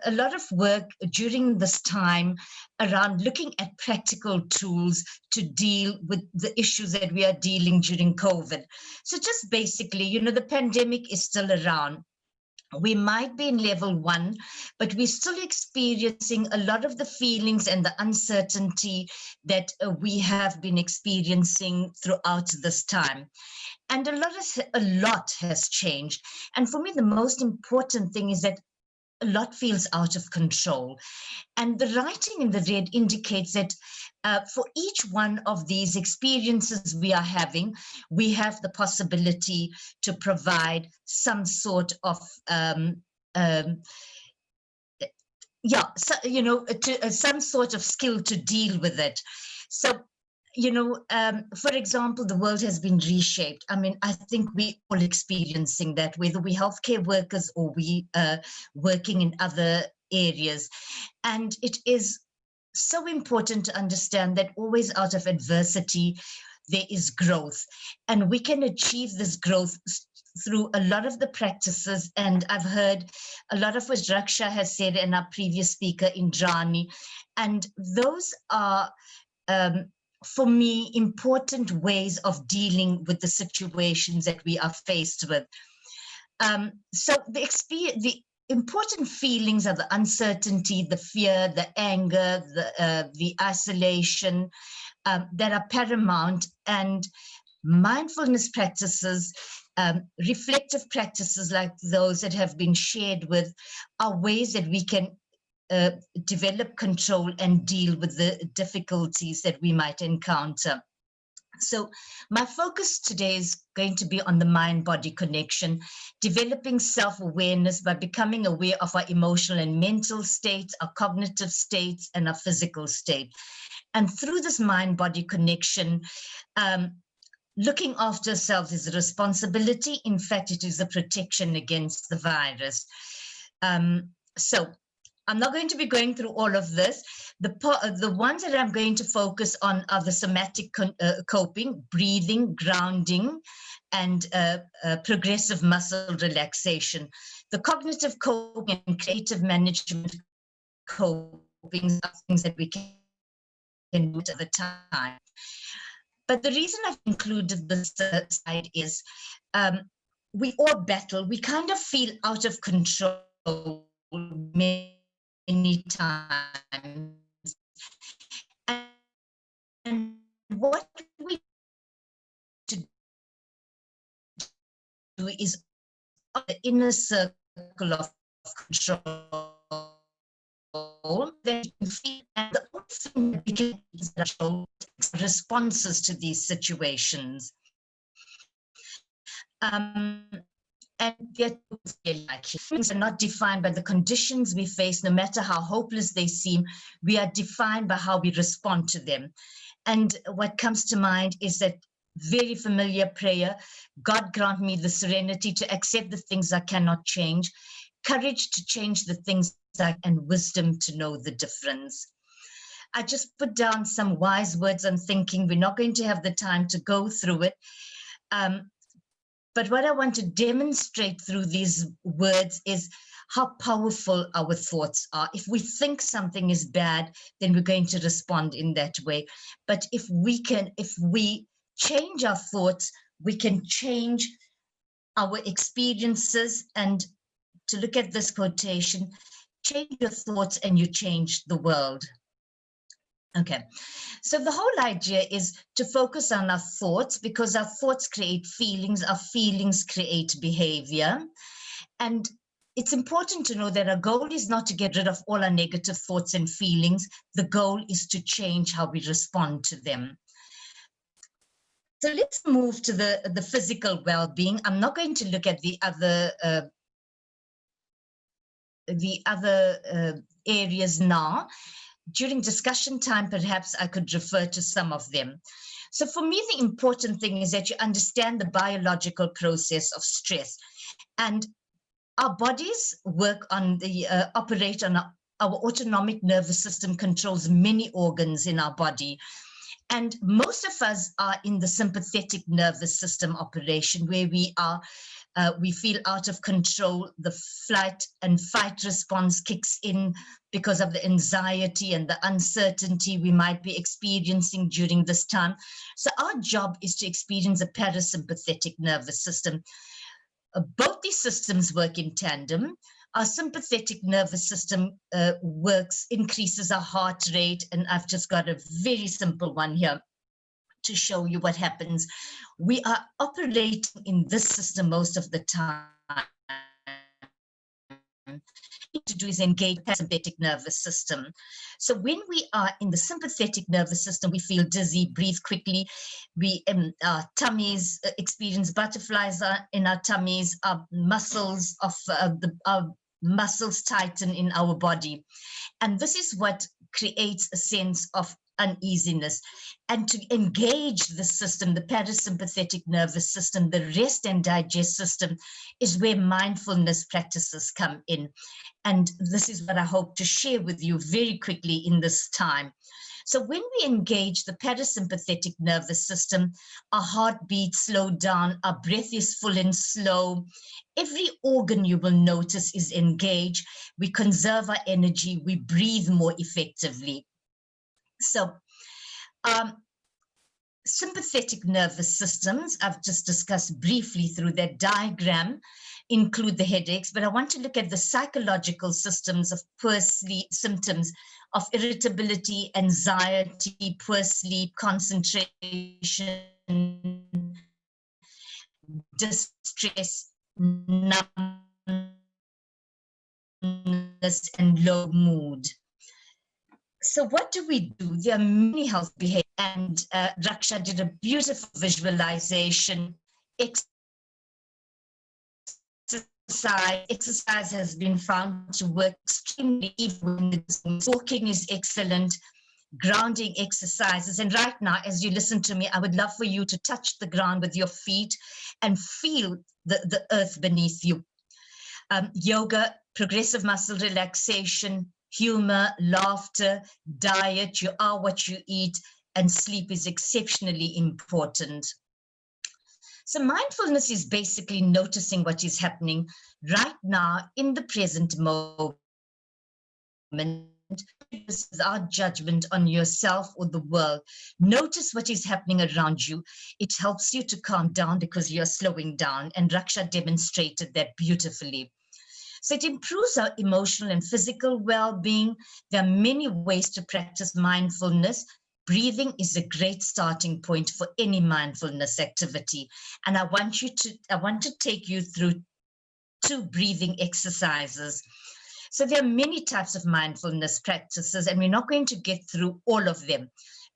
a lot of work during this time around looking at practical tools to deal with the issues that we are dealing during COVID. So just basically, you know, the pandemic is still around. We might be in level 1, but we're still experiencing a lot of the feelings and the uncertainty that we have been experiencing throughout this time. And a lot has changed. And for me, the most important thing is that a lot feels out of control. And the writing in the red indicates that for each one of these experiences we are having, we have the possibility to provide some sort of, some sort of skill to deal with it. So, you know, for example, the world has been reshaped. I mean, I think we all experiencing that, whether we healthcare workers or we working in other areas. And it is so important to understand that always out of adversity, there is growth. And we can achieve this growth through a lot of the practices. And I've heard a lot of what Raksha has said and our previous speaker, Indrani. And those are, for me, important ways of dealing with the situations that we are faced with. So the important feelings are the uncertainty, the fear, the anger, the isolation that are paramount. And mindfulness practices, reflective practices like those that have been shared with, are ways that we can develop control and deal with the difficulties that we might encounter. So my focus today is going to be on the mind-body connection, developing self-awareness by becoming aware of our emotional and mental states, our cognitive states, and our physical state. And through this mind-body connection, looking after ourselves is a responsibility. In fact, it is a protection against the virus. So I'm not going to be going through all of this. The ones that I'm going to focus on are the somatic coping, breathing, grounding, and progressive muscle relaxation. The cognitive coping and creative management coping are things that we can do at the time. But the reason I've included this slide is we all battle. We kind of feel out of control many times. And what we to do is the inner circle of control that you feel, and the only thing that we can control responses to these situations. And yet things are not defined by the conditions we face, no matter how hopeless they seem. We are defined by how we respond to them. And what comes to mind is that very familiar prayer: God grant me the serenity to accept the things I cannot change, courage to change the things and wisdom to know the difference. I just put down some wise words I'm thinking. We're not going to have the time to go through it. But what I want to demonstrate through these words is how powerful our thoughts are. If we think something is bad, then we're going to respond in that way. But if we change our thoughts, we can change our experiences. And to look at this quotation, change your thoughts and you change the world. Okay, so the whole idea is to focus on our thoughts, because our thoughts create feelings, our feelings create behavior. And it's important to know that our goal is not to get rid of all our negative thoughts and feelings. The goal is to change how we respond to them. So let's move to the physical well-being. I'm not going to look at the other areas now. During discussion time, perhaps I could refer to some of them. So for me, the important thing is that you understand the biological process of stress. And our bodies work on the, operate on our autonomic nervous system controls many organs in our body. And most of us are in the sympathetic nervous system operation, where we feel out of control. The flight and fight response kicks in because of the anxiety and the uncertainty we might be experiencing during this time. So our job is to experience a parasympathetic nervous system. Both these systems work in tandem. Our sympathetic nervous system increases our heart rate, and I've just got a very simple one here to show you what happens. We are operating in this system most of the time. To do is engage the sympathetic nervous system. So when we are in the sympathetic nervous system, we feel dizzy, breathe quickly, our tummies experience butterflies in our tummies, our muscles our muscles tighten in our body. And this is what creates a sense of uneasiness. And to engage the system, the parasympathetic nervous system, the rest and digest system, is where mindfulness practices come in. And this is what I hope to share with you very quickly in this time. So when we engage the parasympathetic nervous system, our heartbeat slowed down, our breath is full and slow. Every organ, you will notice, is engaged. We conserve our energy, we breathe more effectively. So sympathetic nervous systems, I've just discussed briefly through that diagram, include the headaches, but I want to look at the psychological systems of poor sleep, symptoms of irritability, anxiety, poor sleep, concentration, distress, numbness, and low mood. So what do we do? There are many health behaviors, and Raksha did a beautiful visualization. Exercise has been found to work extremely well. Walking is excellent, grounding exercises. And right now, as you listen to me, I would love for you to touch the ground with your feet and feel the earth beneath you. Yoga, progressive muscle relaxation, humor, laughter, diet, you are what you eat, and sleep is exceptionally important. So mindfulness is basically noticing what is happening right now in the present moment. This is our judgment on yourself or the world. Notice what is happening around you. It helps you to calm down because you're slowing down, and Raksha demonstrated that beautifully. So it improves our emotional and physical well-being. There are many ways to practice mindfulness. Breathing is a great starting point for any mindfulness activity. And I want to take you through 2 breathing exercises. So there are many types of mindfulness practices, and we're not going to get through all of them.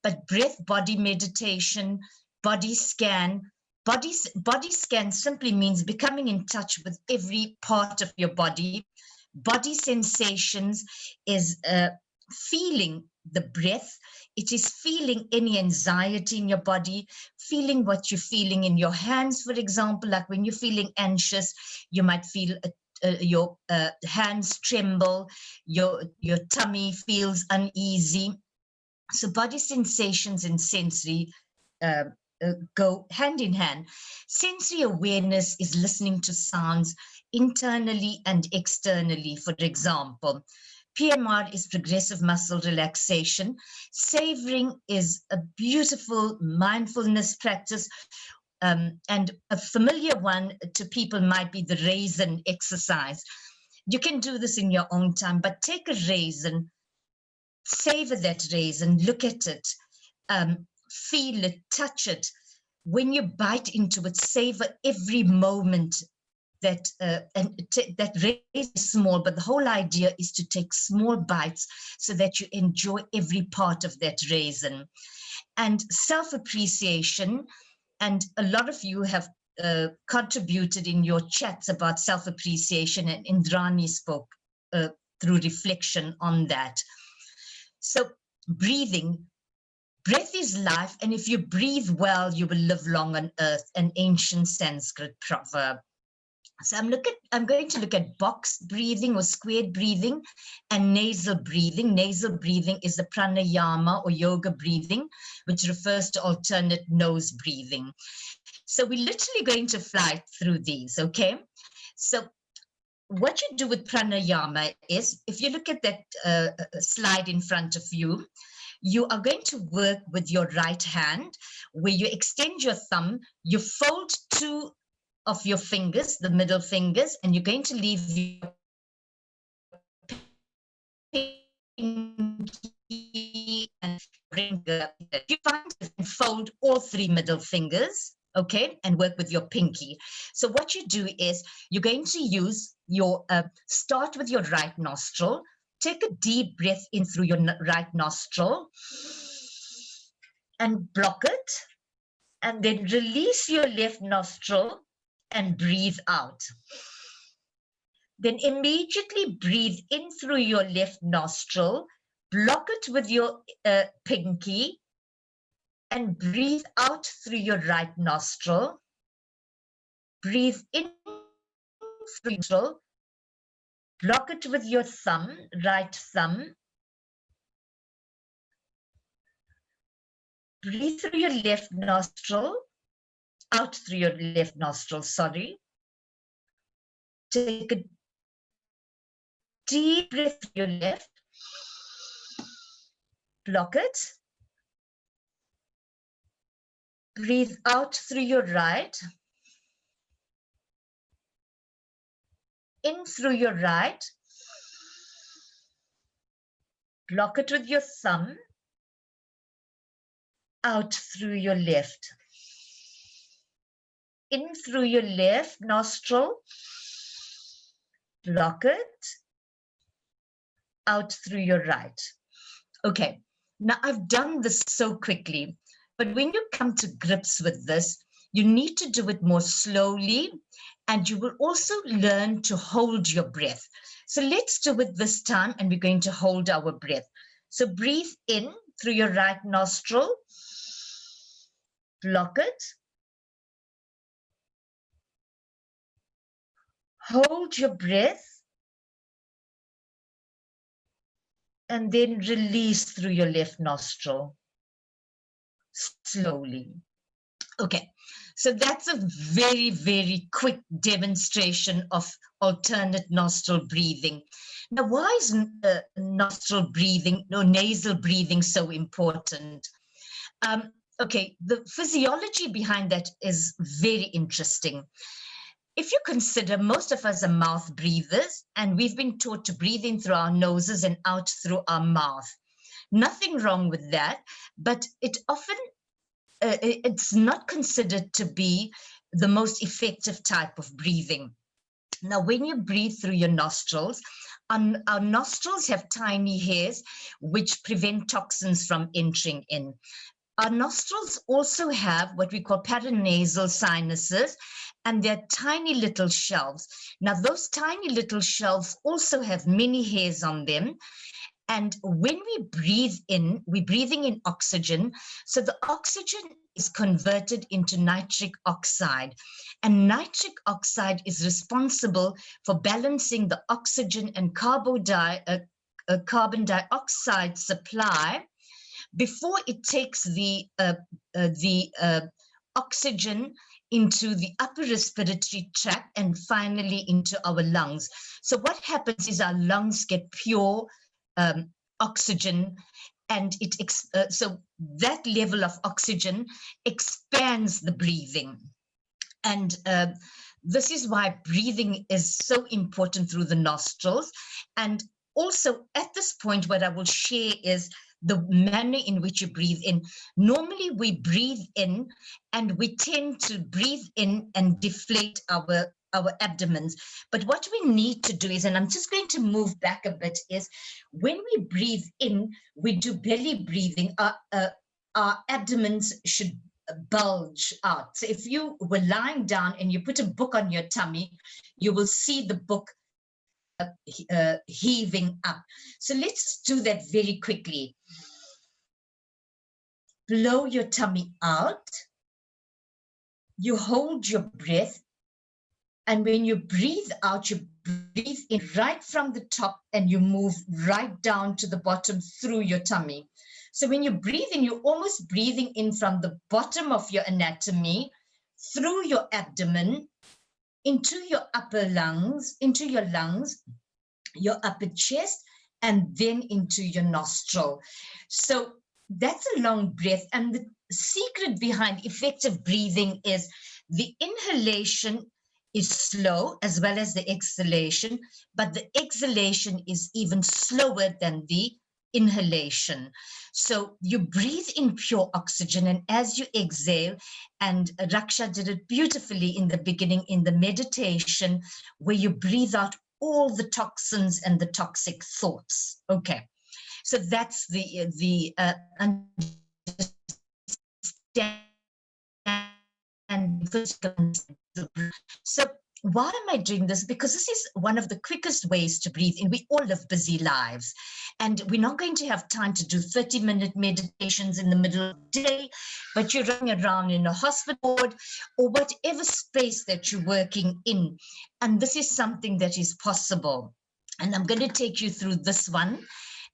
But breath, body meditation, body scan. Body scan simply means becoming in touch with every part of your body. Body sensations is feeling the breath. It is feeling any anxiety in your body, feeling what you're feeling in your hands, for example. Like when you're feeling anxious, you might feel your hands tremble, your tummy feels uneasy. So body sensations and sensory go hand in hand. Sensory awareness is listening to sounds internally and externally, for example. PMR is progressive muscle relaxation. Savoring is a beautiful mindfulness practice, and a familiar one to people might be the raisin exercise. You can do this in your own time, but take a raisin, savor that raisin, look at it, feel it, touch it. When you bite into it, savor every moment that that raisin is small, but the whole idea is to take small bites so that you enjoy every part of that raisin. And self-appreciation, and a lot of you have contributed in your chats about self-appreciation, and Indrani spoke through reflection on that. So breathing, breath is life, and if you breathe well, you will live long on earth, an ancient Sanskrit proverb. So I'm going to look at box breathing or squared breathing and nasal breathing. Nasal breathing is the pranayama or yoga breathing, which refers to alternate nose breathing. So we're literally going to fly through these, okay? So what you do with pranayama is, if you look at that slide in front of you, you are going to work with your right hand, where you extend your thumb, you fold two of your fingers, the middle fingers, and you're going to leave your pinky and finger. You find and fold all three middle fingers, okay, and work with your pinky. So what you do is you're going to use your, start with your right nostril, take a deep breath in through your right nostril and block it, and then release your left nostril and breathe out. Then immediately breathe in through your left nostril, block it with your pinky, and breathe out through your right nostril. Breathe in through your nostril, block it with your thumb, right thumb. Breathe through your left nostril, out through your left nostril, sorry. Take a deep breath through your left, block it. Breathe out through your right, in through your right, block it with your thumb, out through your left. In through your left nostril, block it, out through your right. Okay, now I've done this so quickly, but when you come to grips with this, you need to do it more slowly, and you will also learn to hold your breath. So let's do it this time, and we're going to hold our breath. So breathe in through your right nostril, block it, hold your breath, and then release through your left nostril, slowly. Okay, so that's a very, very quick demonstration of alternate nostril breathing. Now, why is nostril breathing, no, nasal breathing so important? Okay, the physiology behind that is very interesting. If you consider, most of us are mouth breathers, and we've been taught to breathe in through our noses and out through our mouth. Nothing wrong with that, but it often, it's not considered to be the most effective type of breathing. Now, when you breathe through your nostrils, our nostrils have tiny hairs which prevent toxins from entering in. Our nostrils also have what we call paranasal sinuses, and they're tiny little shelves. Now, those tiny little shelves also have many hairs on them. And when we breathe in, we're breathing in oxygen. So the oxygen is converted into nitric oxide. And nitric oxide is responsible for balancing the oxygen and carbon dioxide supply before it takes the oxygen into the upper respiratory tract and finally into our lungs. So what happens is our lungs get pure oxygen, and so that level of oxygen expands the breathing. And This is why breathing is so important through the nostrils. And also at this point, what I will share is the manner in which you breathe in. Normally we breathe in and we tend to breathe in and deflate our abdomens. But what we need to do is, and I'm just going to move back a bit, is when we breathe in, we do belly breathing. Our abdomens should bulge out. So if you were lying down and you put a book on your tummy, you will see the book heaving up. So let's do that very quickly. Blow your tummy out. You hold your breath. And when you breathe out, you breathe in right from the top and you move right down to the bottom through your tummy. So when you breathe in, you're almost breathing in from the bottom of your anatomy, through your abdomen, into your upper lungs, into your lungs, your upper chest, and then into your nostril. So that's a long breath. And the secret behind effective breathing is the inhalation is slow as well as the exhalation, but the exhalation is even slower than the inhalation. So you breathe in pure oxygen, and as you exhale, and Raksha did it beautifully in the beginning in the meditation, where you breathe out all the toxins and the toxic thoughts. Okay, so that's the so why am I doing this? Because this is one of the quickest ways to breathe in. We all live busy lives, and we're not going to have time to do 30-minute meditations in the middle of the day, but you're running around in a hospital ward or whatever space that you're working in. And this is something that is possible. And I'm going to take you through this one.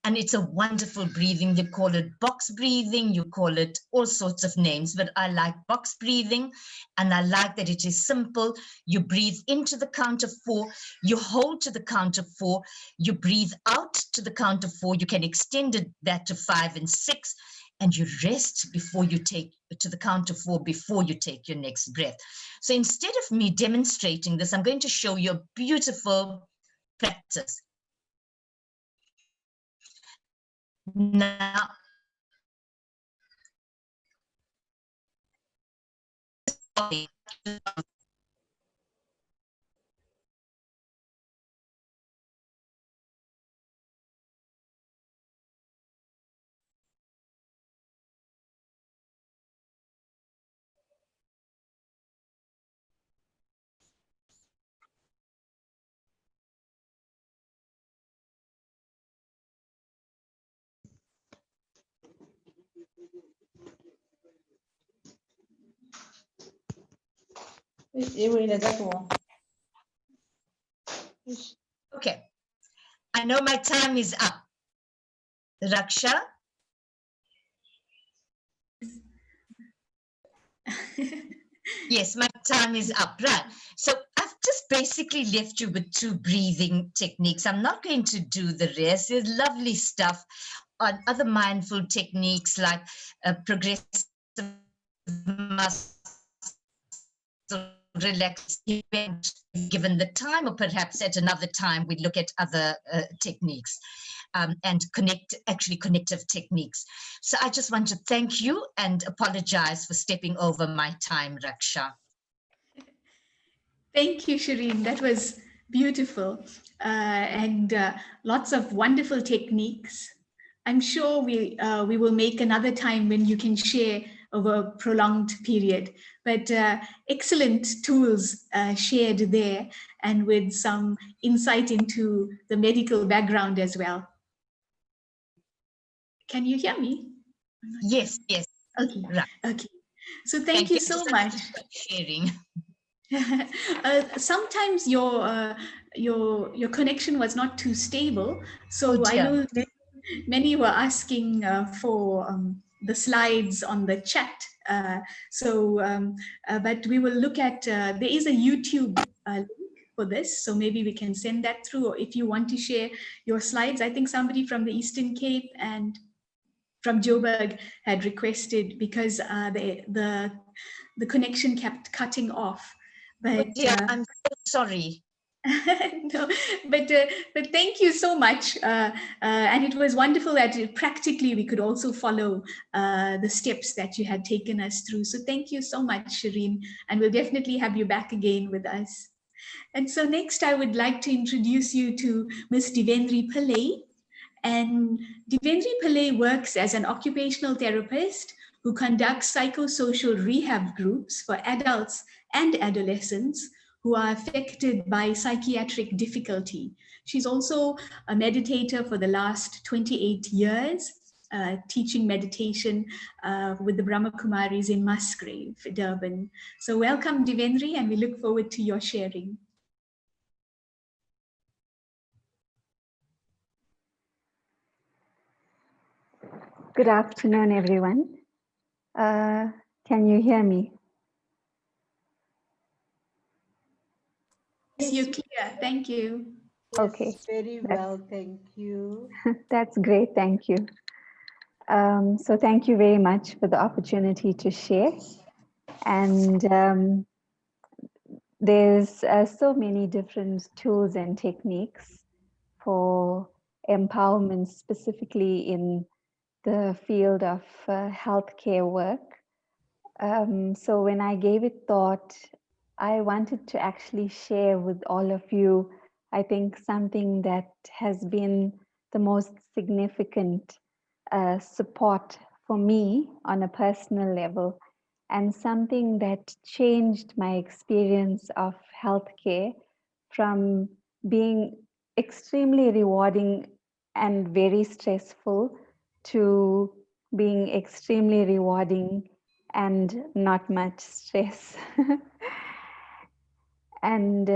And it's a wonderful breathing. You call it box breathing, you call it all sorts of names, but I like box breathing. And I like that it is simple. You breathe into the count of 4, you hold to the count of 4, you breathe out to the count of 4. You can extend that to 5 and 6, and you rest before you take to the count of 4 before you take your next breath. So instead of me demonstrating this, I'm going to show you a beautiful practice. Now, okay, I know my time is up. Raksha? Yes, my time is up, right? So I've just basically left you with 2 breathing techniques. I'm not going to do the rest. There's lovely stuff on other mindful techniques like progressive muscle relax given the time, or perhaps at another time we look at other techniques. And connective techniques. So I just want to thank you and apologize for stepping over my time, Raksha. Thank you, Shireen. That was beautiful, and lots of wonderful techniques. I'm sure we will make another time when you can share over a prolonged period. But excellent tools shared there, and with some insight into the medical background as well. Can you hear me? Yes, yes. Okay, right. Okay. So thank you so much for sharing. Sometimes your connection was not too stable, so I know that many were asking for the slides on the chat. But we will look at. There is a YouTube link for this, so maybe we can send that through. Or if you want to share your slides, I think somebody from the Eastern Cape and from Joburg had requested, because the connection kept cutting off. But dear, I'm so sorry. no, but thank you so much, and it was wonderful that practically we could also follow the steps that you had taken us through. So thank you so much, Shireen, and we'll definitely have you back again with us. And so next, I would like to introduce you to Miss Divendri Pillai. And Divendri Pillai works as an occupational therapist who conducts psychosocial rehab groups for adults and adolescents who are affected by psychiatric difficulty. She's also a meditator for the last 28 years, teaching meditation with the Brahma Kumaris in Musgrave, Durban. So welcome, Divendri, and we look forward to your sharing. Good afternoon, everyone. Can you hear me? Yes, you're clear. Thank you. Yes, Okay. very well, thank you. That's great. Thank you. So thank you very much for the opportunity to share. And there's so many different tools and techniques for empowerment, specifically in the field of healthcare work. So when I gave it thought, I wanted to actually share with all of you, I think, something that has been the most significant support for me on a personal level, and something that changed my experience of healthcare from being extremely rewarding and very stressful to being extremely rewarding and not much stress. And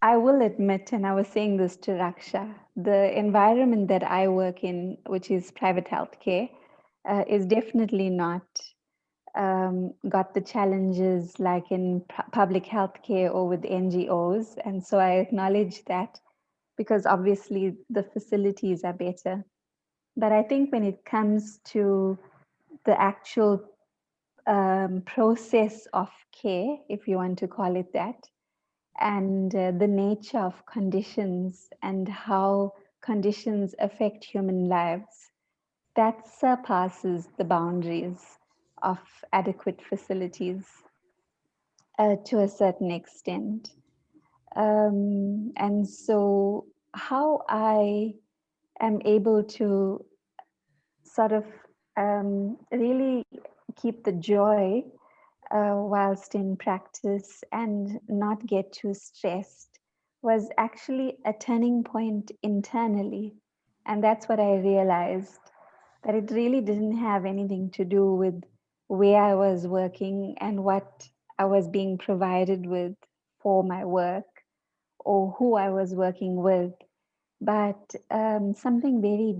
I will admit, and I was saying this to Raksha, the environment that I work in, which is private healthcare, is definitely not got the challenges like in public healthcare or with NGOs. And so I acknowledge that, because obviously the facilities are better. But I think when it comes to the actual process of care, if you want to call it that, and the nature of conditions and how conditions affect human lives, that surpasses the boundaries of adequate facilities to a certain extent. And so how I am able to sort of really keep the joy whilst in practice and not get too stressed was actually a turning point internally. And that's what I realized, that it really didn't have anything to do with where I was working and what I was being provided with for my work or who I was working with, but something very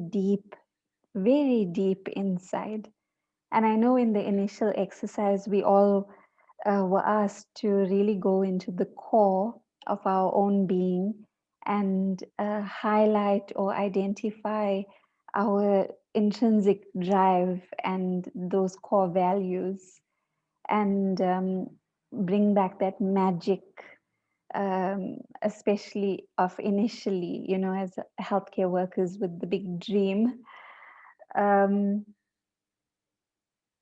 deep inside. And I know in the initial exercise, we all were asked to really go into the core of our own being and highlight or identify our intrinsic drive and those core values, and bring back that magic, especially of initially, you know, as healthcare workers with the big dream.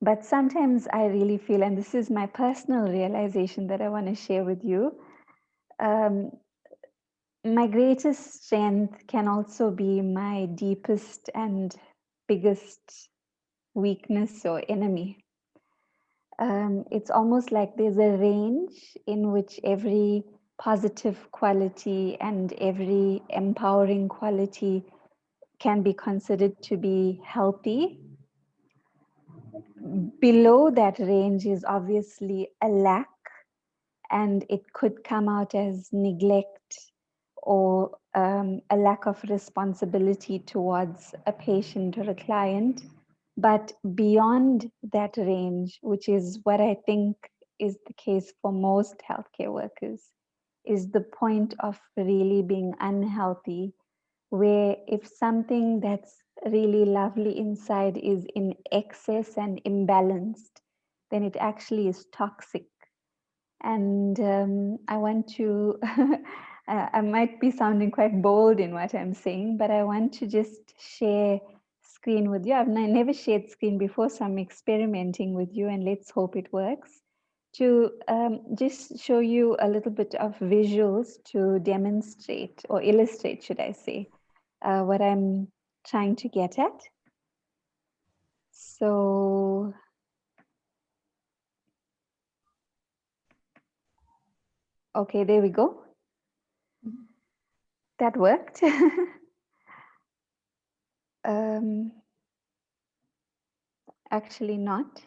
But sometimes I really feel, and this is my personal realization that I want to share with you, my greatest strength can also be my deepest and biggest weakness or enemy. It's almost like there's a range in which every positive quality and every empowering quality can be considered to be healthy. Below that range is obviously a lack, and it could come out as neglect or a lack of responsibility towards a patient or a client. But beyond that range, which is what I think is the case for most healthcare workers, is the point of really being unhealthy, where if something that's really lovely inside is in excess and imbalanced, then it actually is toxic. And I want to, I might be sounding quite bold in what I'm saying, but I want to just share screen with you. I've never shared screen before, so I'm experimenting with you, and let's hope it works. To just show you a little bit of visuals to demonstrate or illustrate, should I say, what I'm trying to get at. So, okay, there we go. That worked. Actually not.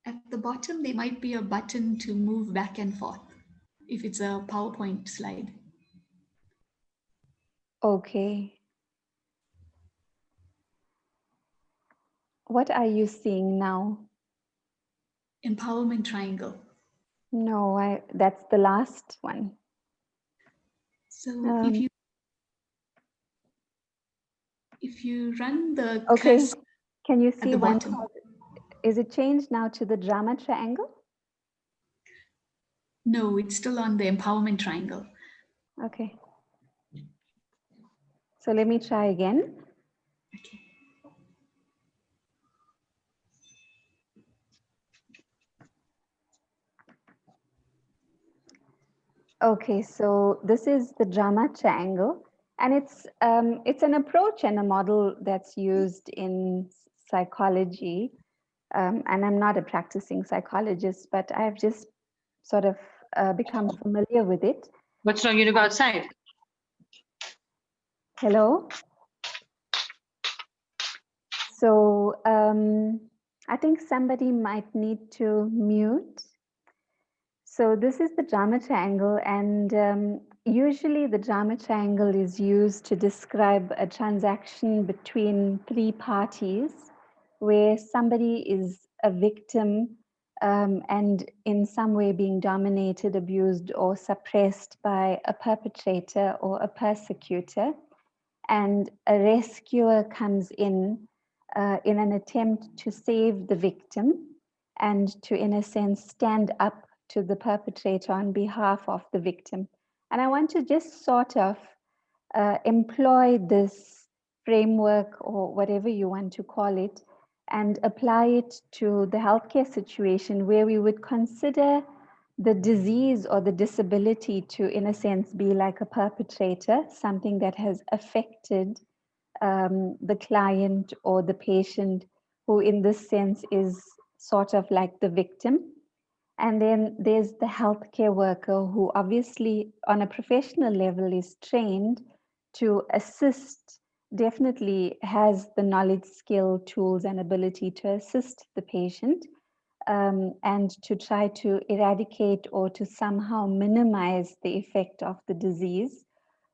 At the bottom, there might be a button to move back and forth if it's a PowerPoint slide. Okay. What are you seeing now? Empowerment triangle. No, that's the last one. So if you run the okay, cursor can you at see the one? bottom, Is it changed now to the drama triangle? no, it's still on the empowerment triangle. Okay. So let me try again. Okay. Okay, so this is the drama triangle, and it's an approach and a model that's used in psychology. And I'm not a practicing psychologist, but I've just sort of become familiar with it. What's wrong? You to go outside. Hello. So I think somebody might need to mute. So this is the drama triangle, and usually the drama triangle is used to describe a transaction between three parties where somebody is a victim and in some way being dominated, abused, or suppressed by a perpetrator or a persecutor, and a rescuer comes in an attempt to save the victim and to, in a sense, stand up to the perpetrator on behalf of the victim. And I want to just sort of employ this framework, or whatever you want to call it, and apply it to the healthcare situation where we would consider the disease or the disability to, in a sense, be like a perpetrator, something that has affected the client or the patient, who in this sense is sort of like the victim. And then there's the healthcare worker, who obviously on a professional level is trained to assist, definitely has the knowledge, skill, tools, and ability to assist the patient and to try to eradicate or to somehow minimize the effect of the disease,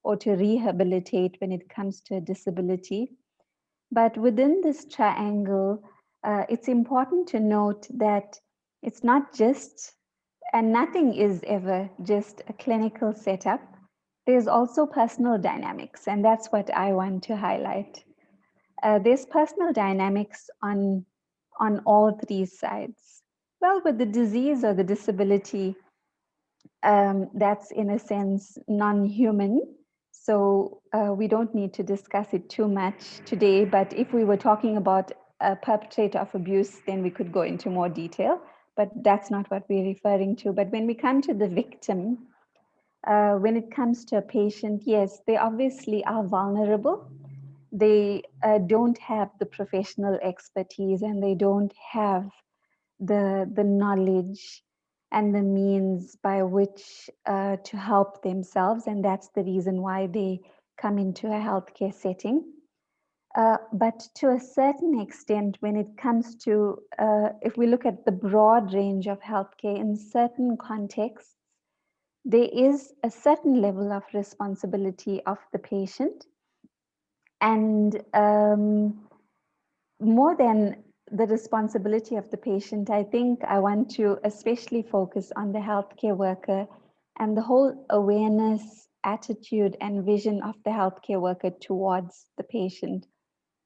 or to rehabilitate when it comes to a disability. But within this triangle, it's important to note that it's not just, and nothing is ever just a clinical setup. There's also personal dynamics, and that's what I want to highlight. There's personal dynamics on all three sides. Well, with the disease or the disability, that's in a sense non-human. So we don't need to discuss it too much today, but if we were talking about a perpetrator of abuse, then we could go into more detail, but that's not what we're referring to. But when we come to the victim, when it comes to a patient, yes, they obviously are vulnerable. They don't have the professional expertise, and they don't have the knowledge and the means by which to help themselves. And that's the reason why they come into a healthcare setting. But to a certain extent, when it comes to, if we look at the broad range of healthcare, in certain contexts, there is a certain level of responsibility of the patient. And more than the responsibility of the patient, I think I want to especially focus on the healthcare worker and the whole awareness, attitude, and vision of the healthcare worker towards the patient,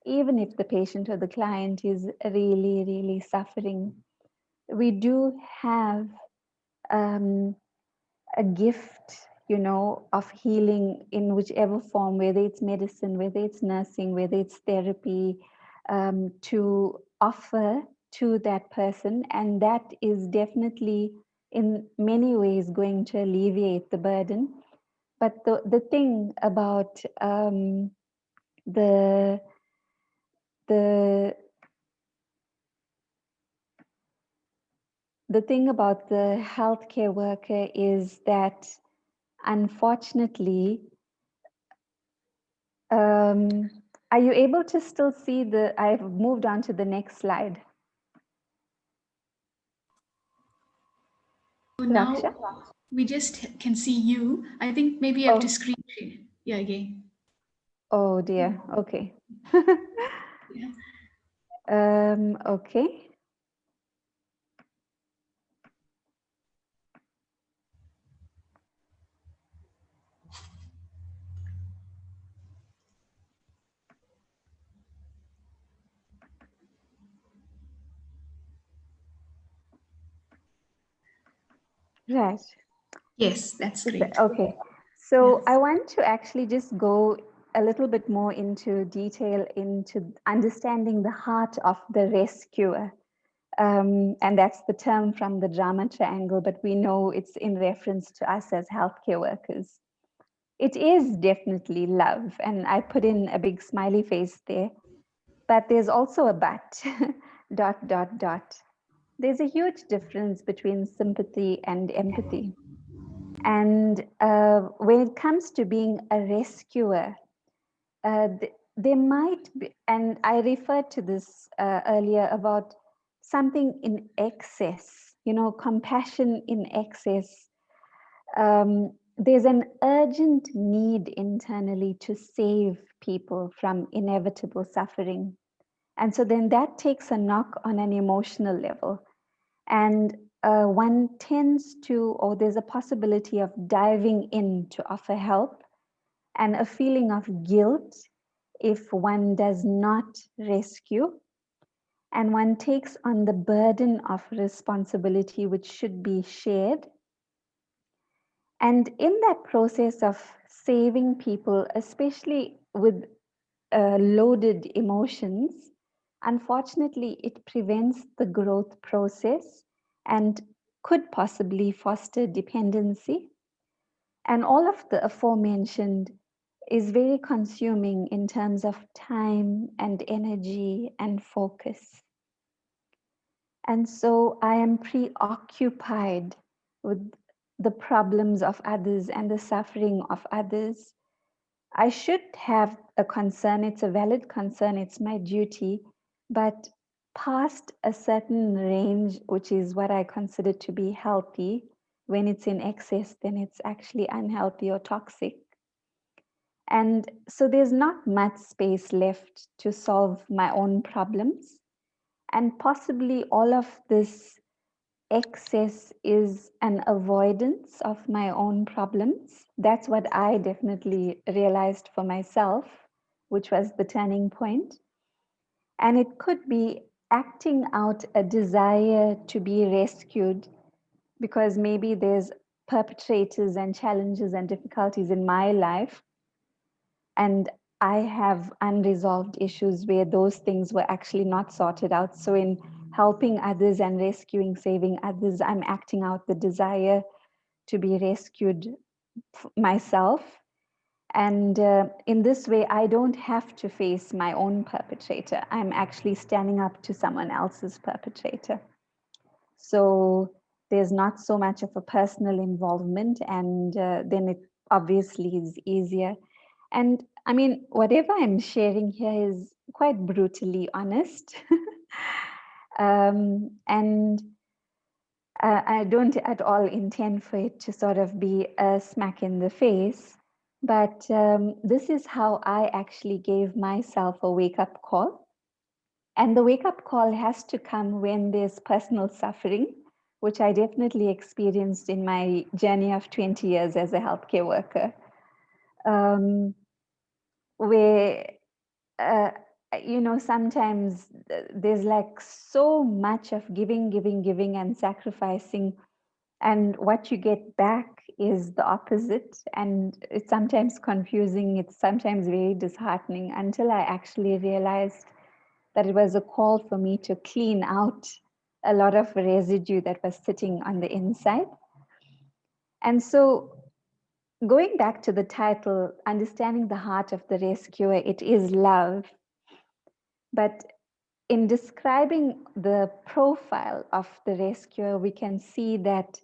even if the patient or the client is really, really suffering. We do have a gift, you know, of healing in whichever form, whether it's medicine, whether it's nursing, whether it's therapy, to offer to that person. And that is definitely in many ways going to alleviate the burden. But the thing about the thing about the healthcare worker is that, unfortunately, are you able to still see the, I've moved on to the next slide. So now Raksha? we just can see you. I think maybe you have to screen share. Yeah, again. Oh dear, okay. Yeah. Okay. Right. Yes, that's great. Okay. So Yes. I want to actually just go a little bit more into detail into understanding the heart of the rescuer. And that's the term from the drama triangle, but we know it's in reference to us as healthcare workers. It is definitely love, and I put in a big smiley face there, but there's also a but, dot, dot, dot. There's a huge difference between sympathy and empathy. And when it comes to being a rescuer, there might be, and I referred to this earlier about something in excess, you know, compassion in excess. There's an urgent need internally to save people from inevitable suffering. And so then that takes a knock on an emotional level. And one tends to, or there's a possibility of diving in to offer help, and a feeling of guilt if one does not rescue, and one takes on the burden of responsibility which should be shared. And in that process of saving people, especially with loaded emotions, unfortunately, it prevents the growth process and could possibly foster dependency. And all of the aforementioned is very consuming in terms of time and energy and focus. And so I am preoccupied with the problems of others and the suffering of others. I should have a concern, it's a valid concern, it's my duty, but past a certain range, which is what I consider to be healthy, when it's in excess, then it's actually unhealthy or toxic. And so there's not much space left to solve my own problems. And possibly all of this excess is an avoidance of my own problems. That's what I definitely realized for myself, which was the turning point. And it could be acting out a desire to be rescued because maybe there's perpetrators and challenges and difficulties in my life. And I have unresolved issues where those things were actually not sorted out. So in helping others and rescuing, saving others, I'm acting out the desire to be rescued myself. And in this way, I don't have to face my own perpetrator. I'm actually standing up to someone else's perpetrator. So there's not so much of a personal involvement, and then it obviously is easier. And I mean, whatever I'm sharing here is quite brutally honest. And I don't at all intend for it to sort of be a smack in the face, but this is how I actually gave myself a wake-up call. And the wake-up call has to come when there's personal suffering, which I definitely experienced in my journey of 20 years as a healthcare worker, where, sometimes there's like so much of giving and sacrificing, and what you get back is the opposite. And it's sometimes confusing, it's sometimes very disheartening, until I actually realized that it was a call for me to clean out a lot of residue that was sitting on the inside. And so, going back to the title, Understanding the Heart of the Rescuer, it is love. But in describing the profile of the rescuer, we can see that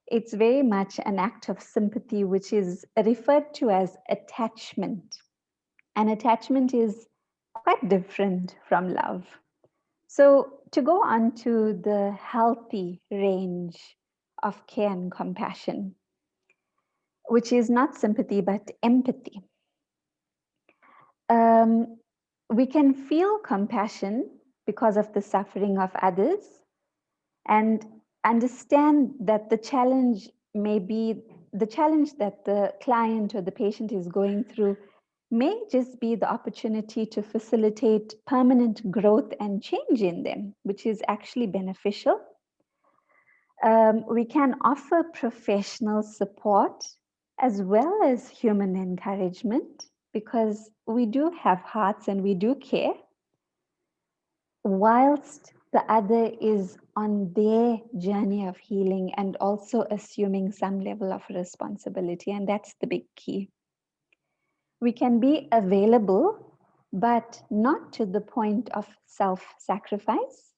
it's very much an act of sympathy, which is referred to as attachment. And attachment is quite different from love. So to go on to the healthy range of care and compassion, which is not sympathy, but empathy. We can feel compassion because of the suffering of others, and understand that the challenge that the client or the patient is going through may just be the opportunity to facilitate permanent growth and change in them, which is actually beneficial. We can offer professional support as well as human encouragement, because we do have hearts and we do care, whilst the other is on their journey of healing and also assuming some level of responsibility. And that's the big key. We can be available, but not to the point of self-sacrifice.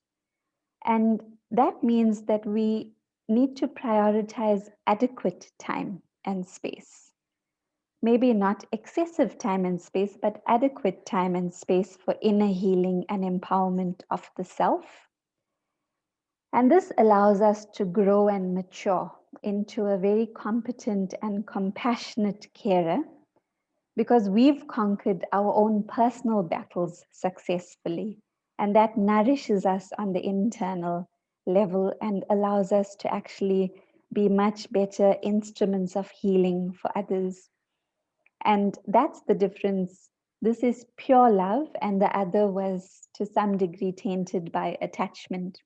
And that means that we need to prioritize adequate time and space. Maybe not excessive time and space, but adequate time and space for inner healing and empowerment of the self. And this allows us to grow and mature into a very competent and compassionate carer, because we've conquered our own personal battles successfully. And that nourishes us on the internal level and allows us to actually be much better instruments of healing for others. And that's the difference. This is pure love, and the other was to some degree tainted by attachment.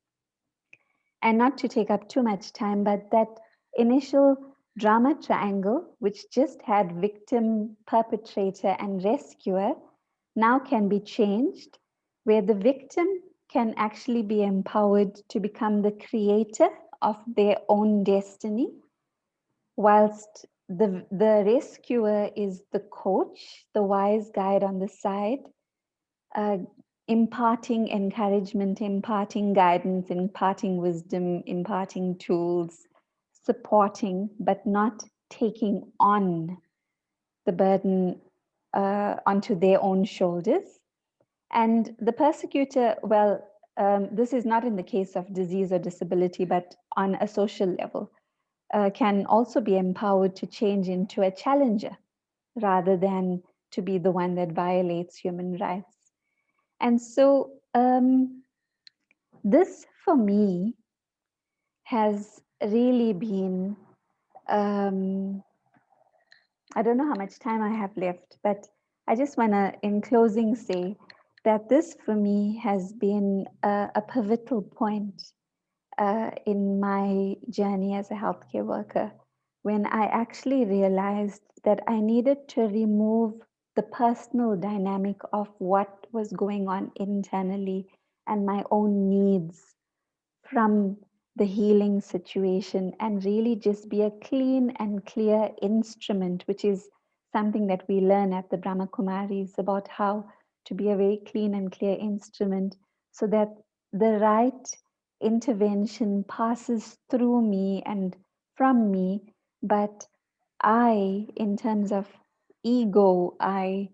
And not to take up too much time, but that initial drama triangle, which just had victim, perpetrator, and rescuer, now can be changed, where the victim can actually be empowered to become the creator of their own destiny, whilst the rescuer is the coach, the wise guide on the side, imparting encouragement, imparting guidance, imparting wisdom, imparting tools, supporting, but not taking on the burden onto their own shoulders. And the persecutor, well, this is not in the case of disease or disability, but on a social level, can also be empowered to change into a challenger rather than to be the one that violates human rights. And so this for me has really been, I don't know how much time I have left, but I just want to, in closing, say that this for me has been a pivotal point in my journey as a healthcare worker, when I actually realized that I needed to remove the personal dynamic of what was going on internally and my own needs from the healing situation, and really just be a clean and clear instrument, which is something that we learn at the Brahma Kumaris, about how to be a very clean and clear instrument, so that the right intervention passes through me and from me, but I, in terms of ego, I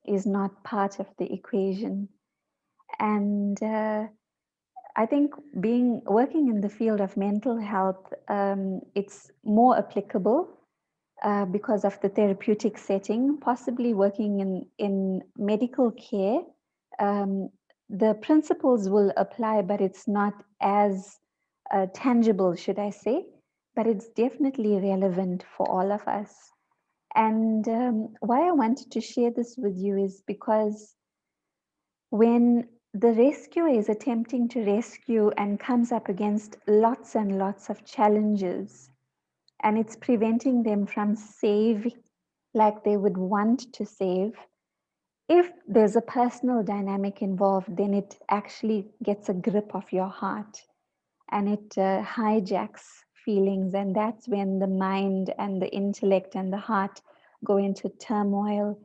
is not part of the equation. And I think working in the field of mental health, it's more applicable because of the therapeutic setting. Possibly working in medical care, the principles will apply, but it's not as tangible, should I say, but it's definitely relevant for all of us. And why I wanted to share this with you is because when the rescuer is attempting to rescue and comes up against lots and lots of challenges, and it's preventing them from saving like they would want to save, if there's a personal dynamic involved, then it actually gets a grip of your heart and it hijacks feelings. And that's when the mind and the intellect and the heart go into turmoil.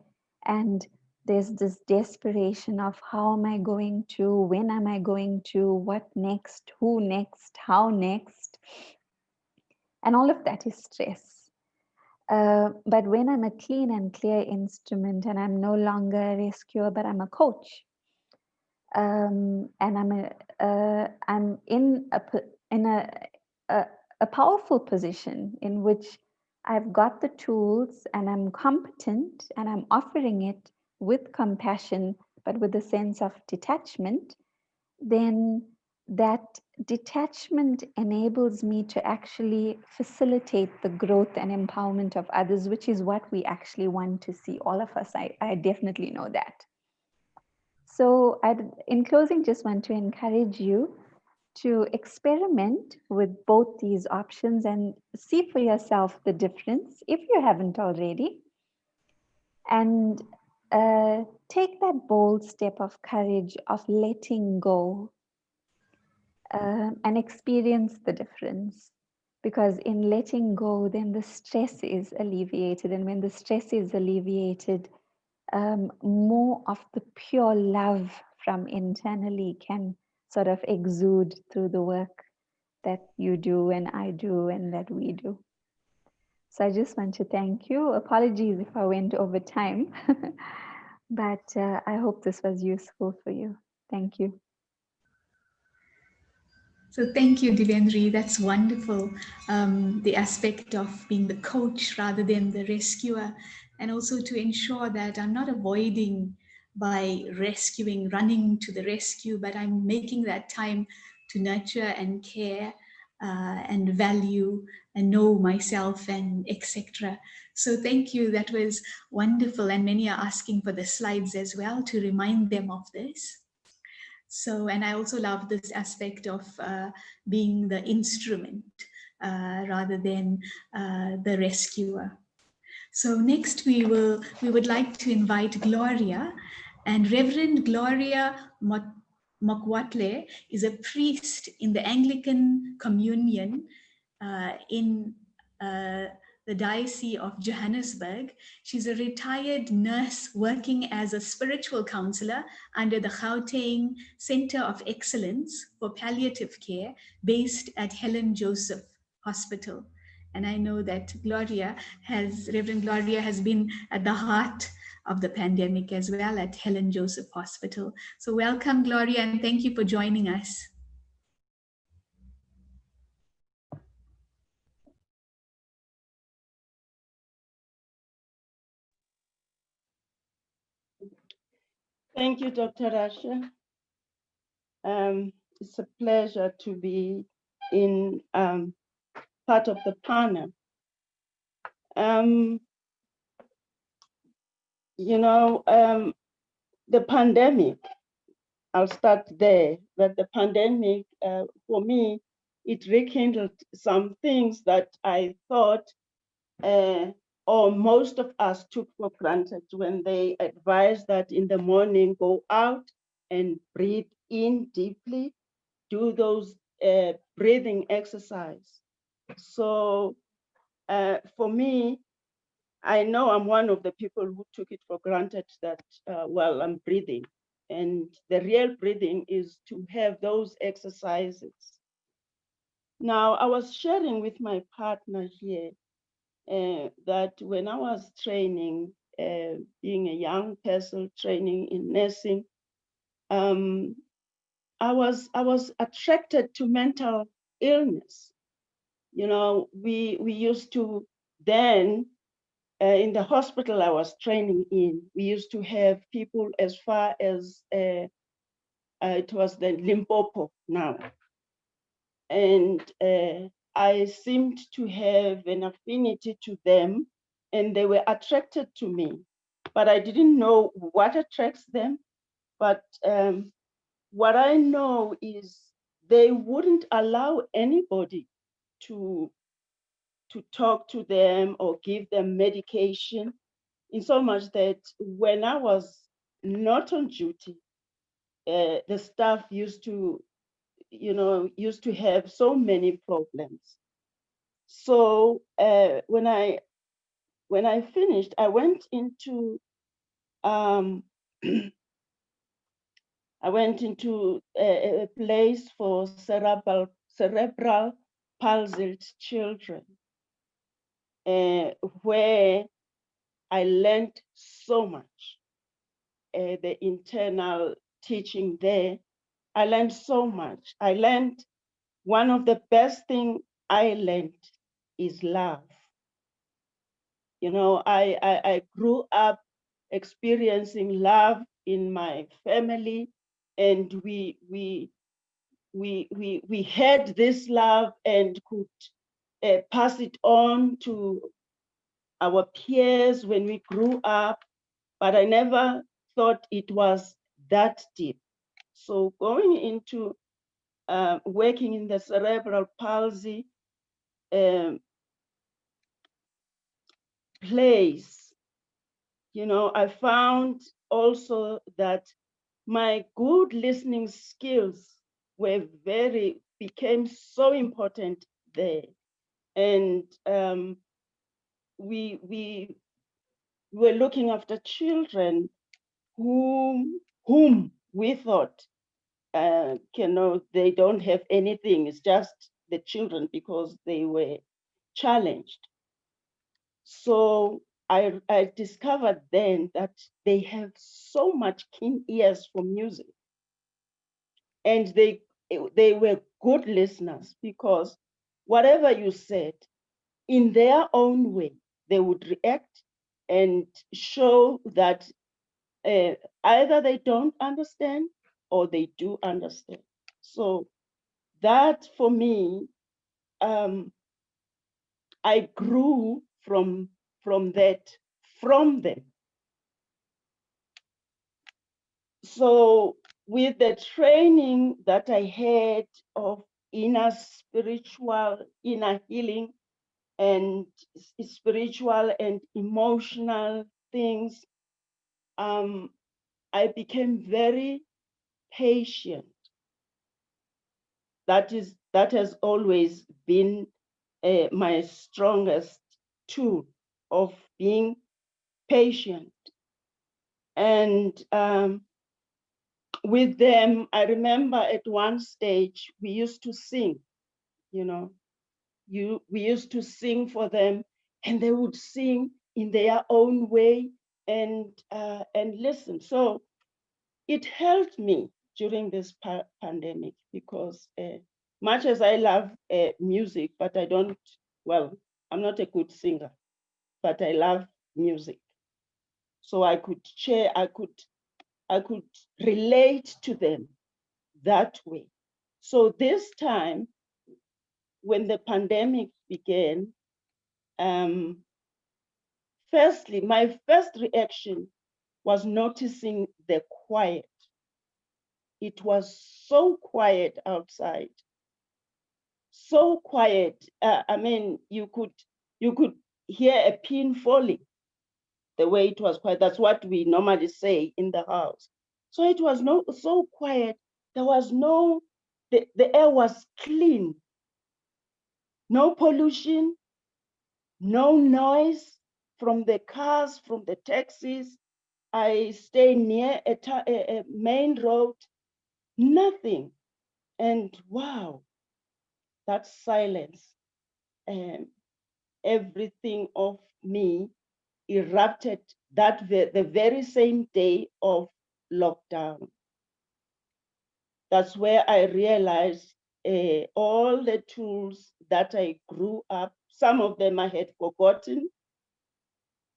And there's this desperation of how am I going to, when am I going to, what next, who next, how next? And all of that is stress. But when I'm a clean and clear instrument and I'm no longer a rescuer, but I'm a coach, and I'm in a powerful position in which I've got the tools and I'm competent and I'm offering it with compassion, but with a sense of detachment, then that detachment enables me to actually facilitate the growth and empowerment of others, which is what we actually want to see, all of us. I definitely know that. So in closing, just want to encourage you to experiment with both these options and see for yourself the difference if you haven't already. And take that bold step of courage of letting go and experience the difference. Because in letting go, then the stress is alleviated. And when the stress is alleviated, more of the pure love from internally can sort of exude through the work that you do and I do and that we do. So I just want to thank you. Apologies if I went over time, but I hope this was useful for you. Thank you. So thank you, Divendri. That's wonderful. The aspect of being the coach rather than the rescuer, and also to ensure that I'm not avoiding by rescuing, running to the rescue, but I'm making that time to nurture and care and value and know myself and etc. So thank you. That was wonderful. And many are asking for the slides as well to remind them of this. So, and I also love this aspect of being the instrument rather than the rescuer. So next we would like to invite Gloria, and Reverend Gloria Mokwatle is a priest in the Anglican Communion in the Diocese of Johannesburg. She's a retired nurse working as a spiritual counselor under the Gauteng Center of Excellence for Palliative Care based at Helen Joseph Hospital. And I know that Reverend Gloria has been at the heart of the pandemic as well at Helen Joseph Hospital. So welcome, Gloria, and thank you for joining us. Thank you, Dr. Rasha. It's a pleasure to be in part of the panel. The pandemic, I'll start there, that the pandemic, for me, it rekindled some things that I thought, or most of us took for granted when they advised that in the morning, go out and breathe in deeply, do those breathing exercise. So for me, I know I'm one of the people who took it for granted that, well, I'm breathing. And the real breathing is to have those exercises. Now, I was sharing with my partner here that when I was training, being a young person training in nursing, I was attracted to mental illness. You know, we used to then, in the hospital I was training in, we used to have people as far as, it was the Limpopo now. and I seemed to have an affinity to them, and they were attracted to me, but I didn't know what attracts them. But what I know is they wouldn't allow anybody to talk to them or give them medication, in so much that when I was not on duty, the staff used to have so many problems. So when I finished, I went into I went into a place for cerebral palsied children, where I learned so much. The internal teaching there, I learned so much. I learned one of the best thing I learned is love. You know, I grew up experiencing love in my family, and we had this love and could pass it on to our peers when we grew up, but I never thought it was that deep. So going into working in the cerebral palsy place, you know, I found also that my good listening skills became so important there. And we were looking after children whom we thought, they don't have anything. It's just the children because they were challenged. So I discovered then that they have so much keen ears for music, and they were good listeners, because whatever you said, in their own way, they would react and show that either they don't understand or they do understand. So that for me, I grew from them. So with the training that I had of inner healing and spiritual and emotional things, I became very patient. That has always been my strongest tool, of being patient. And with them, I remember at one stage we used to sing, we used to sing for them, and they would sing in their own way and listen. So it helped me during this pandemic, because much as I love music, but I'm not a good singer, but I love music. So I could share, I could relate to them that way. So this time, when the pandemic began, firstly, my first reaction was noticing the quiet. It was so quiet outside, so quiet. I mean, you could hear a pin falling, the way it was quiet. That's what we normally say in the house. So it was so quiet. There was the air was clean, no pollution, no noise from the cars, from the taxis. I stay near a main road, nothing. And wow, that silence, everything of me erupted the very same day of lockdown. That's where I realized all the tools that I grew up, some of them I had forgotten,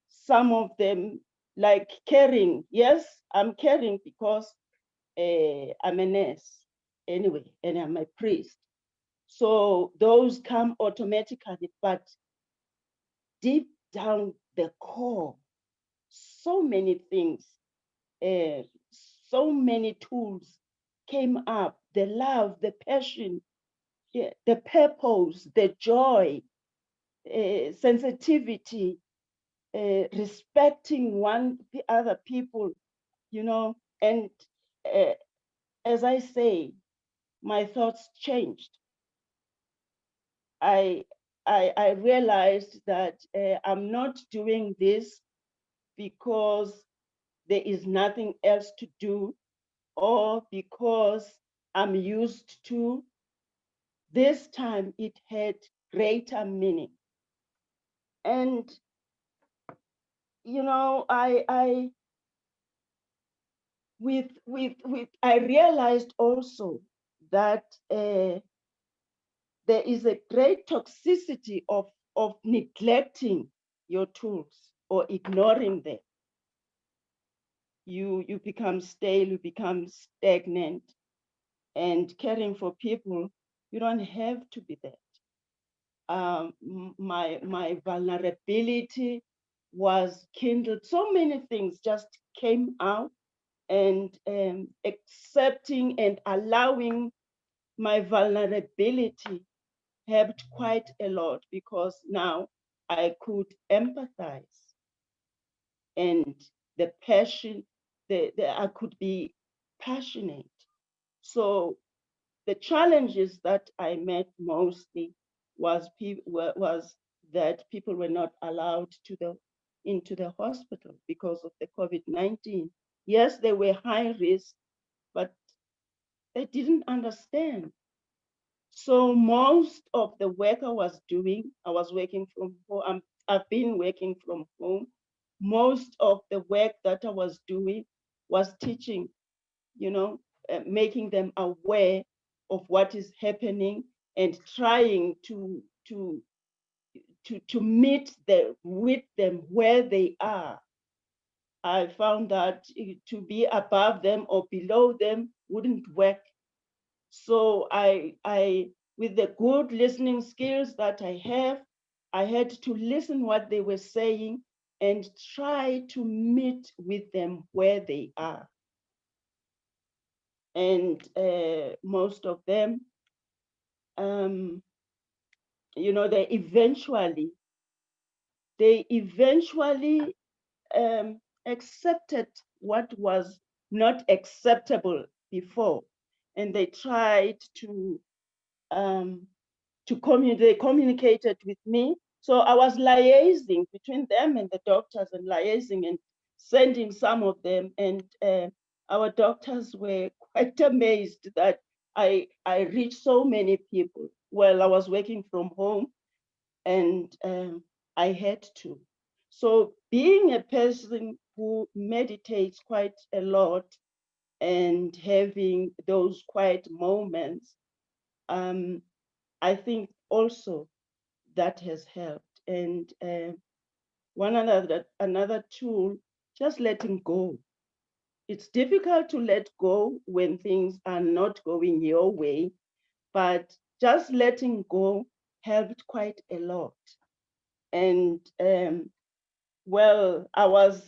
some of them, like caring. Yes, I'm caring because I'm a nurse anyway, and I'm a priest. So those come automatically, but deep down the core, so many things, so many tools came up, the love, the passion, the purpose, the joy, sensitivity, respecting the other people, you know, and as I say, my thoughts changed. I realized that I'm not doing this because there is nothing else to do or because I'm used to. This time it had greater meaning. And, you know, I realized also that there is a great toxicity of neglecting your tools or ignoring them. You become stale, you become stagnant, and caring for people, you don't have to be that. My vulnerability was kindled. So many things just came out, and accepting and allowing my vulnerability helped quite a lot, because now I could empathize, and the passion, I could be passionate. So the challenges that I met mostly was that people were not allowed into the hospital because of the COVID-19. Yes, they were high risk, but they didn't understand. So most of the work I was doing, I was working from home. I've been working from home. Most of the work that I was doing was teaching, you know, making them aware of what is happening and trying to meet with them where they are. I found that to be above them or below them wouldn't work. So I with the good listening skills that I have, I had to listen what they were saying and try to meet with them where they are. And most of them, you know, they eventually accepted what was not acceptable before, and they tried to communicate. They communicated with me, so I was liaising between them and the doctors, and liaising and sending some of them, and our doctors were quite amazed that I reached so many people. Well, I was working from home, and I had to. So being a person who meditates quite a lot and having those quiet moments, I think also that has helped. And another tool, just letting go. It's difficult to let go when things are not going your way, but just letting go helped quite a lot. And well, I was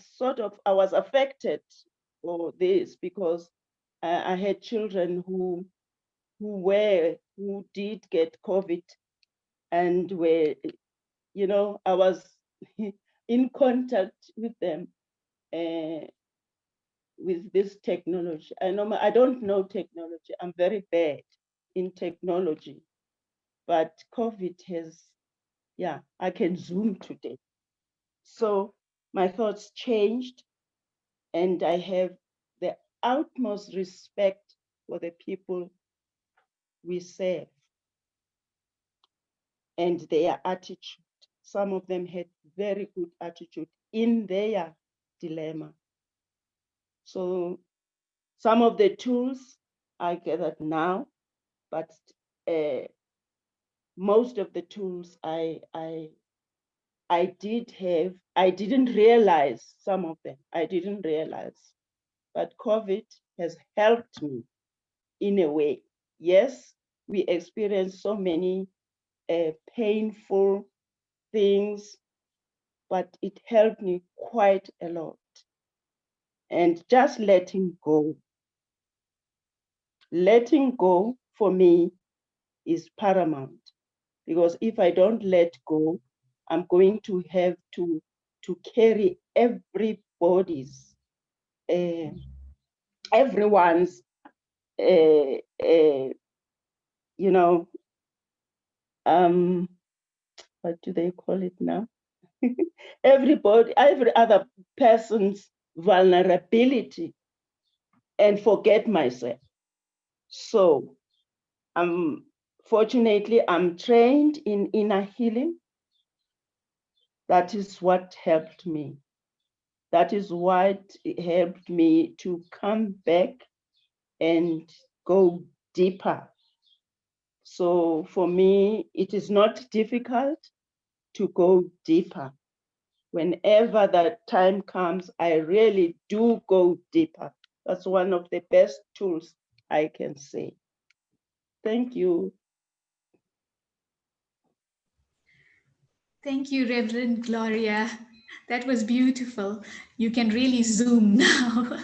affected for this because I had children who did get COVID, and were, you know, I was in contact with them with this technology. I don't know technology. I'm very bad in technology, but COVID has, yeah, I can Zoom today. So my thoughts changed, and I have the utmost respect for the people we serve and their attitude. Some of them had very good attitude in their dilemma. So some of the tools I gathered now, but most of the tools I did have, I didn't realize some of them. I didn't realize, but COVID has helped me in a way. Yes, we experience so many painful things, but it helped me quite a lot. And just letting go. Letting go for me is paramount, because if I don't let go, I'm going to have to carry everybody's, everyone's, you know, what do they call it now? Every other person's vulnerability and forget myself. So fortunately, I'm trained in inner healing. That is what helped me. That is what helped me to come back and go deeper. So for me, it is not difficult to go deeper. Whenever that time comes, I really do go deeper. That's one of the best tools I can say. Thank you. Thank you, Reverend Gloria. That was beautiful. You can really zoom now.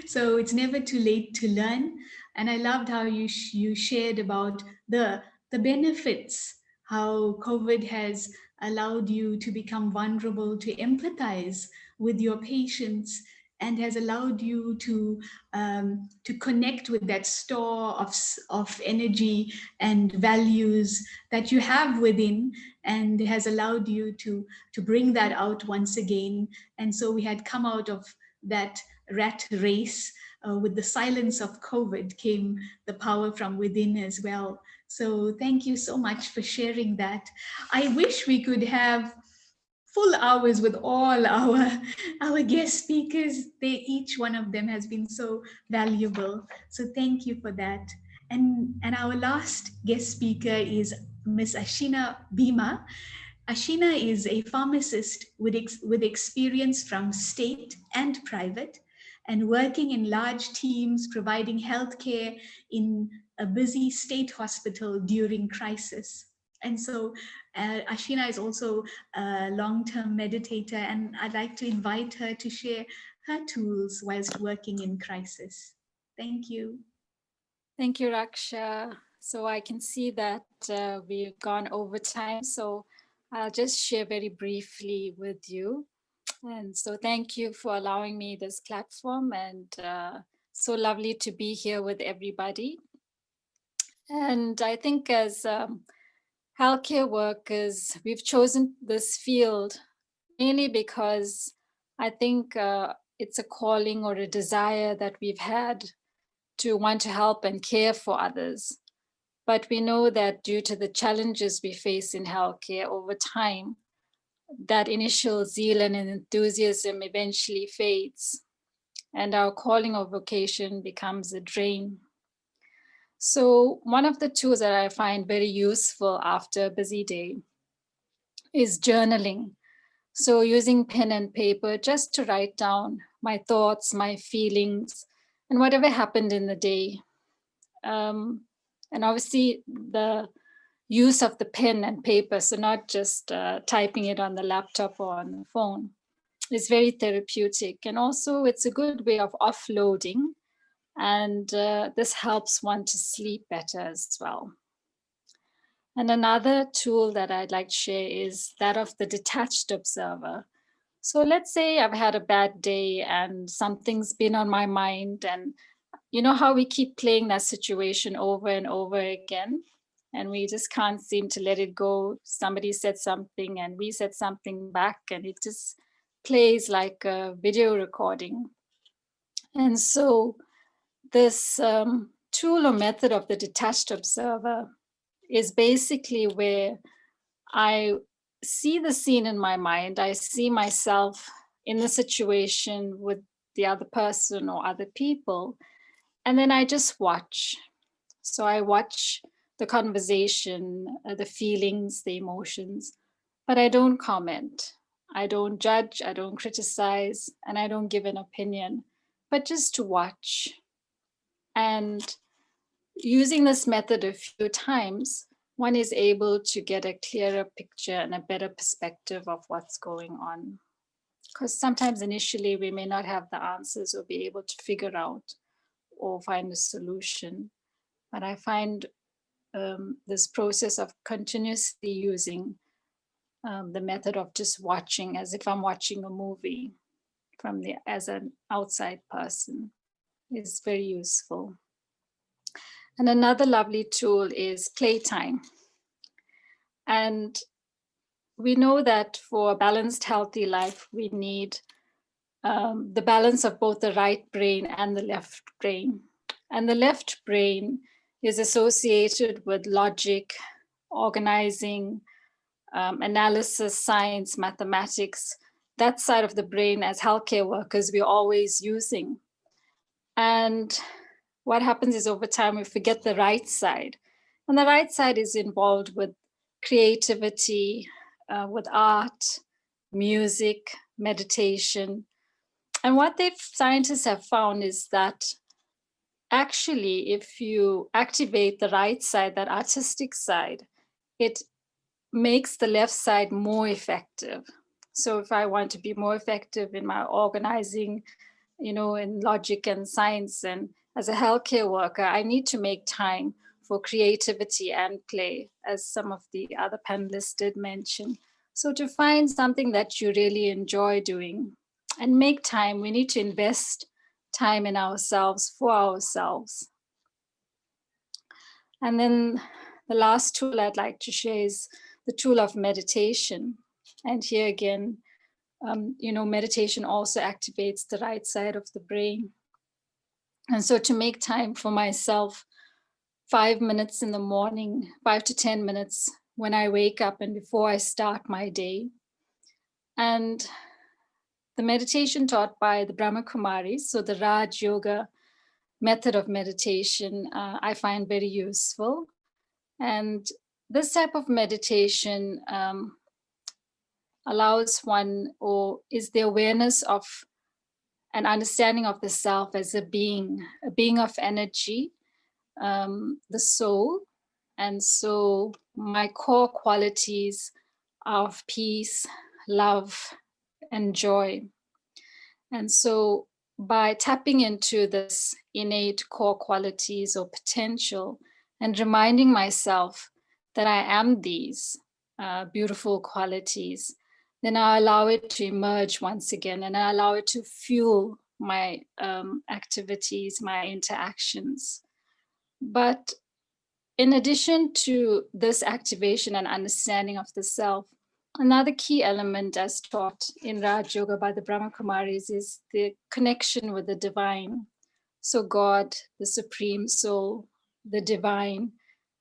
So it's never too late to learn. And I loved how you shared about the benefits, how COVID has allowed you to become vulnerable, to empathize with your patients, and has allowed you to connect with that store of energy and values that you have within, and has allowed you to bring that out once again. And so we had come out of that rat race. With the silence of COVID came the power from within as well. So thank you so much for sharing that. I wish we could have full hours with all our guest speakers. Each one of them has been so valuable. So thank you for that. And our last guest speaker is Ms. Ashina Bhima. Ashina is a pharmacist with experience from state and private, and working in large teams providing healthcare in a busy state hospital during crisis. And so Ashina is also a long-term meditator, and I'd like to invite her to share her tools whilst working in crisis. Thank you. Thank you, Raksha. So I can see that we've gone over time, so I'll just share very briefly with you. And so thank you for allowing me this platform, and so lovely to be here with everybody. And I think as healthcare workers, we've chosen this field mainly because I think it's a calling or a desire that we've had to want to help and care for others. But we know that due to the challenges we face in healthcare over time, that initial zeal and enthusiasm eventually fades, and our calling or vocation becomes a drain. So one of the tools that I find very useful after a busy day is journaling. So using pen and paper just to write down my thoughts, my feelings, and whatever happened in the day. And obviously the use of the pen and paper, so not just typing it on the laptop or on the phone, is very therapeutic. And also it's a good way of offloading, and this helps one to sleep better as well. And another tool that I'd like to share is that of the detached observer. So let's say I've had a bad day and something's been on my mind, and you know how we keep playing that situation over and over again, and we just can't seem to let it go. Somebody said something and we said something back, and it just plays like a video recording. And so this tool or method of the detached observer is basically where I see the scene in my mind. I see myself in the situation with the other person or other people, and then I just watch. So I watch the conversation, the feelings, the emotions, but I don't comment. I don't judge, I don't criticize, and I don't give an opinion, but just to watch. And using this method a few times, one is able to get a clearer picture and a better perspective of what's going on. Because sometimes initially we may not have the answers or be able to figure out or find a solution. But I find this process of continuously using the method of just watching as if I'm watching a movie as an outside person is very useful. And another lovely tool is playtime. And we know that for a balanced, healthy life, we need the balance of both the right brain and the left brain. And the left brain is associated with logic, organizing, analysis, science, mathematics. That side of the brain, as healthcare workers, we're always using. And what happens is over time, we forget the right side. And the right side is involved with creativity, with art, music, meditation. And what scientists have found is that actually, if you activate the right side, that artistic side, it makes the left side more effective. So if I want to be more effective in my organizing, in logic and science, and as a healthcare worker, I need to make time for creativity and play, as some of the other panelists did mention. So to find something that you really enjoy doing and make time, we need to invest time in ourselves, for ourselves. And then the last tool I'd like to share is the tool of meditation. And here again, meditation also activates the right side of the brain. And so to make time for myself, 5 minutes in the morning, 5 to 10 minutes when I wake up and before I start my day. And the meditation taught by the Brahma Kumaris, so the Raj Yoga method of meditation, I find very useful. And this type of meditation allows one, or is the awareness of an understanding of the self as a being of energy, the soul. And so my core qualities are of peace, love, and joy. And so by tapping into this innate core qualities or potential and reminding myself that I am these beautiful qualities, then I allow it to emerge once again, and I allow it to fuel my activities, my interactions. But in addition to this activation and understanding of the self, another key element as taught in Raj Yoga by the Brahma Kumaris is the connection with the divine. So God, the supreme soul, the divine.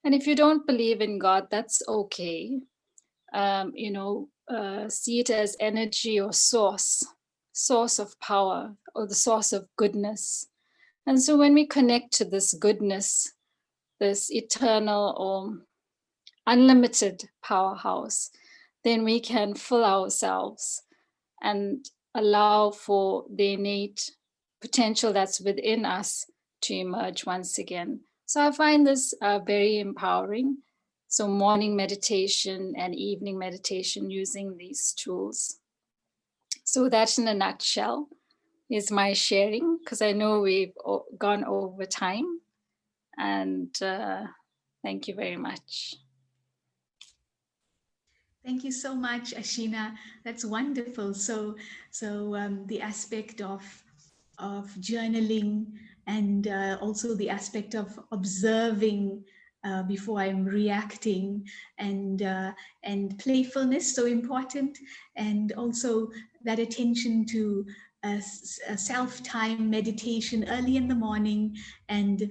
And if you don't believe in God, that's okay. See it as energy or source of power, or the source of goodness. And so when we connect to this goodness, this eternal or unlimited powerhouse, then we can fill ourselves and allow for the innate potential that's within us to emerge once again. So I find this very empowering. So morning meditation and evening meditation using these tools. So that in a nutshell is my sharing, because I know we've gone over time. And thank you very much. Thank you so much, Ashina. That's wonderful. So the aspect of journaling, and also the aspect of observing before I'm reacting, and playfulness, so important, and also that attention to a self-time meditation early in the morning and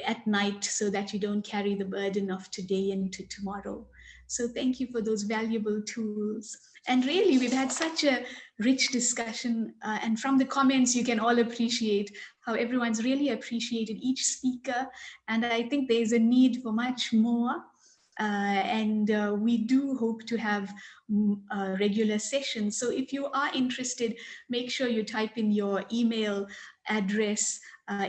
at night, so that you don't carry the burden of today into tomorrow. So thank you for those valuable tools. And really, we've had such a rich discussion, and from the comments, you can all appreciate how everyone's really appreciated each speaker. And I think there's a need for much more. And we do hope to have regular sessions. So if you are interested, make sure you type in your email address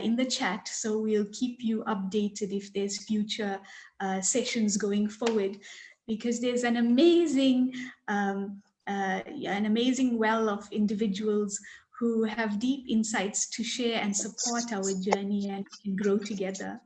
in the chat. So we'll keep you updated if there's future sessions going forward, because there's an amazing well of individuals who have deep insights to share and support our journey and can grow together.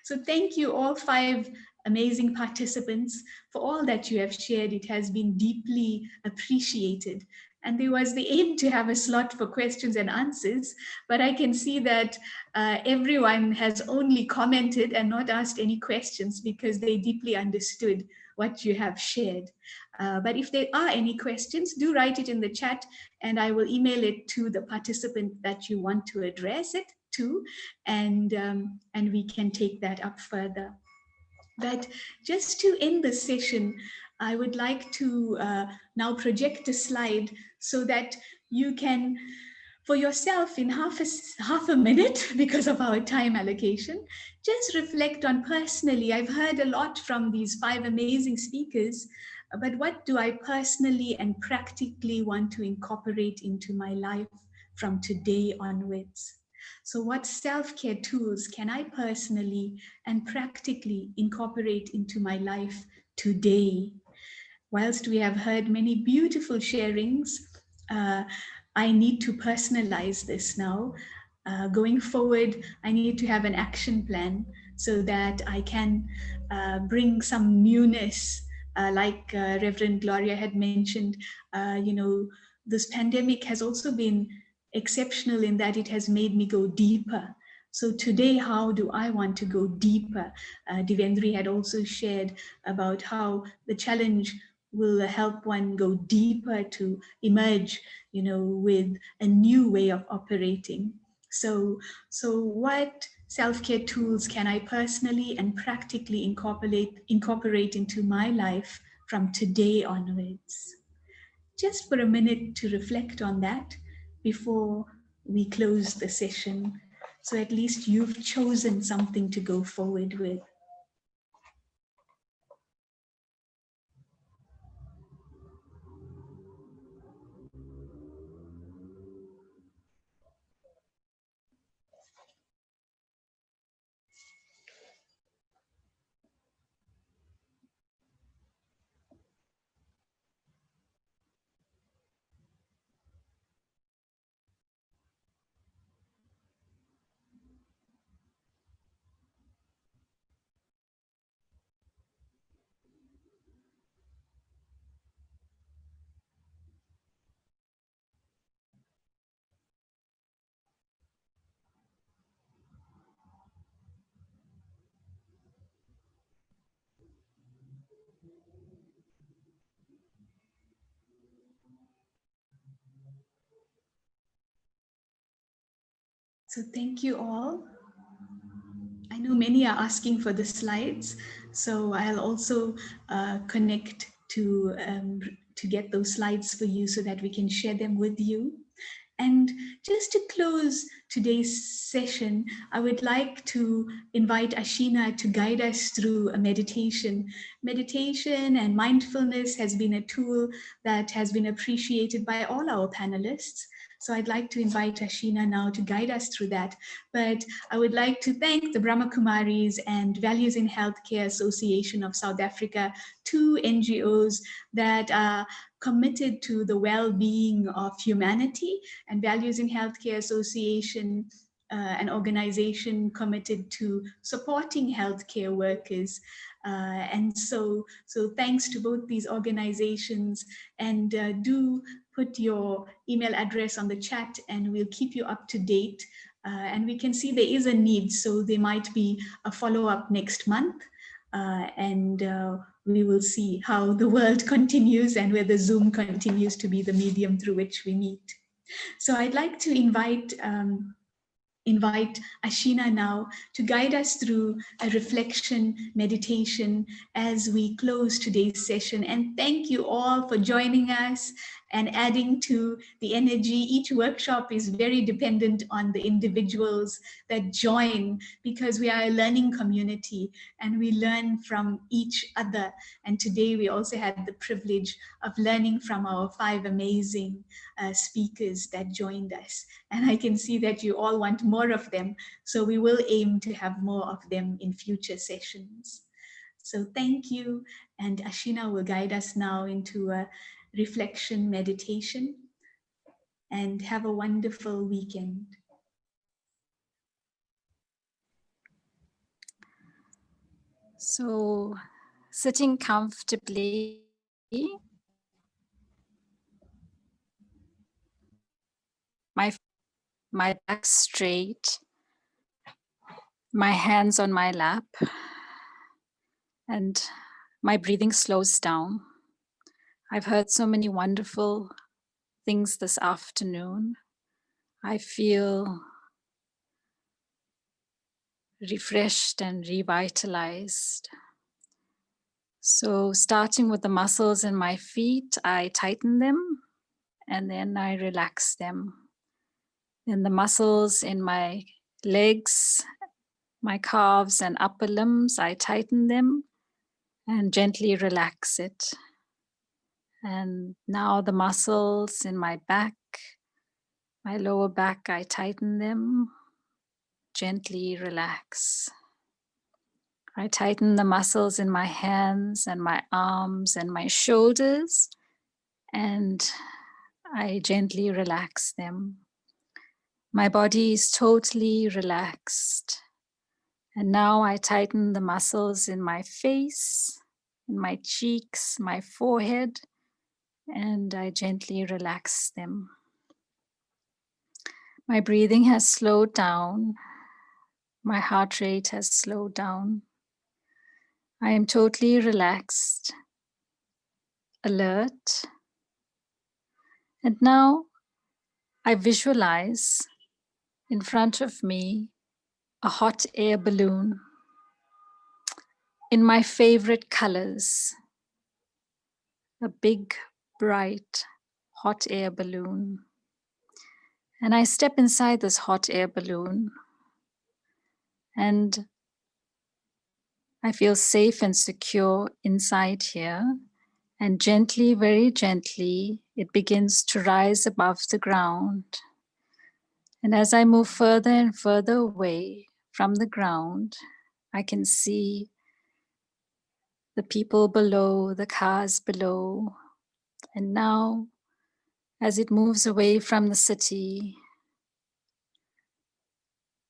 So thank you all 5 amazing participants for all that you have shared. It has been deeply appreciated. And there was the aim to have a slot for questions and answers, but I can see that everyone has only commented and not asked any questions because they deeply understood what you have shared. But if there are any questions, do write it in the chat and I will email it to the participant that you want to address it to, and we can take that up further. But just to end the session, I would like to now project a slide so that you can, for yourself in half a minute, because of our time allocation, just reflect on personally. I've heard a lot from these 5 amazing speakers, but what do I personally and practically want to incorporate into my life from today onwards? So what self-care tools can I personally and practically incorporate into my life today? Whilst we have heard many beautiful sharings, I need to personalize this now. Going forward, I need to have an action plan so that I can bring some newness, like Reverend Gloria had mentioned. This pandemic has also been exceptional in that it has made me go deeper. So today, how do I want to go deeper? Devendri had also shared about how the challenge will help one go deeper to emerge, with a new way of operating. So what self-care tools can I personally and practically incorporate into my life from today onwards? Just for a minute to reflect on that before we close the session. So at least you've chosen something to go forward with. So thank you all. I know many are asking for the slides, so I'll also connect to get those slides for you so that we can share them with you. And just to close today's session, I would like to invite Ashina to guide us through a meditation. Meditation and mindfulness has been a tool that has been appreciated by all our panelists. So I'd like to invite Ashina now to guide us through that. But I would like to thank the Brahma Kumaris and Values in Healthcare Association of South Africa, 2 NGOs that are committed to the well-being of humanity, and Values in Healthcare Association, an organization committed to supporting healthcare workers. And so thanks to both these organizations, and do put your email address on the chat and we'll keep you up to date. And we can see there is a need, so there might be a follow-up next month. And we will see how the world continues and whether Zoom continues to be the medium through which we meet. So I'd like to invite Ashina now to guide us through a reflection meditation as we close today's session. And thank you all for joining us. and adding to the energy. Each workshop is very dependent on the individuals that join, because we are a learning community and we learn from each other. And today we also had the privilege of learning from our 5 amazing speakers that joined us. And I can see that you all want more of them. So we will aim to have more of them in future sessions. So thank you. And Ashina will guide us now into a reflection meditation. And have a wonderful weekend. So sitting comfortably, my back straight, my hands on my lap, and my breathing slows down. I've heard so many wonderful things this afternoon. I feel refreshed and revitalized. So starting with the muscles in my feet, I tighten them and then I relax them. Then the muscles in my legs, my calves and upper limbs, I tighten them and gently relax it. And now the muscles in my back, my lower back, I tighten them, gently relax. I tighten the muscles in my hands and my arms and my shoulders, and I gently relax them. My body is totally relaxed. And now I tighten the muscles in my face, in my cheeks, my forehead, and I gently relax them. My breathing has slowed down. My heart rate has slowed down. I am totally relaxed, alert. And now I visualize in front of me a hot air balloon in my favorite colors, a big, bright, hot air balloon. And I step inside this hot air balloon and I feel safe and secure inside here. And gently, very gently, it begins to rise above the ground. And as I move further and further away from the ground, I can see the people below, the cars below. And now, as it moves away from the city,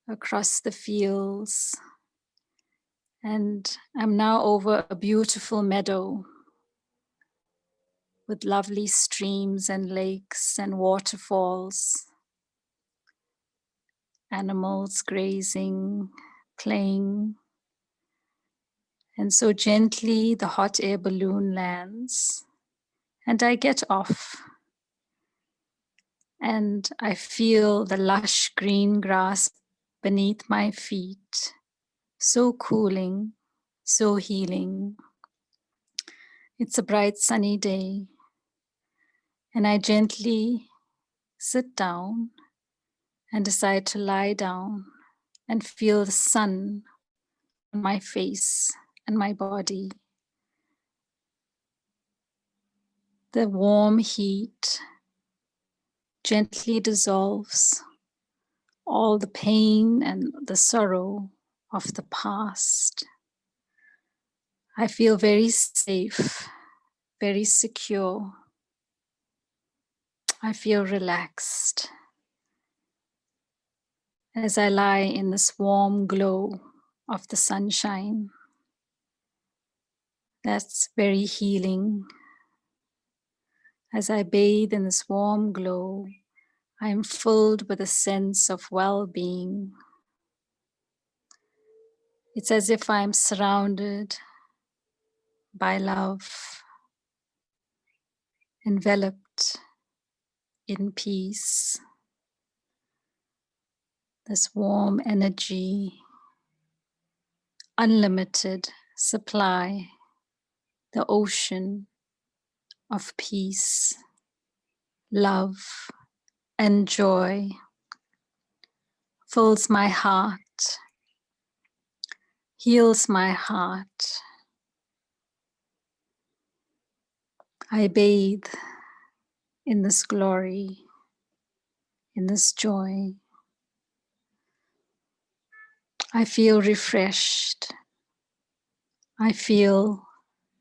across the fields, and I'm now over a beautiful meadow with lovely streams and lakes and waterfalls, animals grazing, playing. And so gently the hot air balloon lands and I get off. And I feel the lush green grass beneath my feet, so cooling, so healing. It's a bright sunny day. And I gently sit down and decide to lie down and feel the sun on my face and my body. The warm heat gently dissolves all the pain and the sorrow of the past. I feel very safe, very secure. I feel relaxed as I lie in this warm glow of the sunshine. That's very healing. As I bathe in this warm glow, I am filled with a sense of well-being. It's as if I'm surrounded by love, enveloped in peace. This warm energy, unlimited supply, the ocean of peace. love, and joy fills my heart, heals my heart. I bathe in this glory, in this joy. I feel refreshed. I feel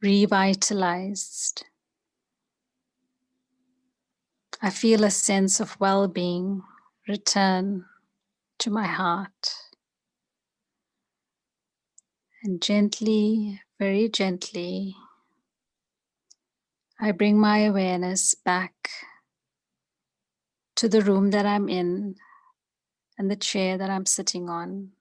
revitalized. I feel a sense of well-being return to my heart. And gently, very gently, I bring my awareness back to the room that I'm in and the chair that I'm sitting on.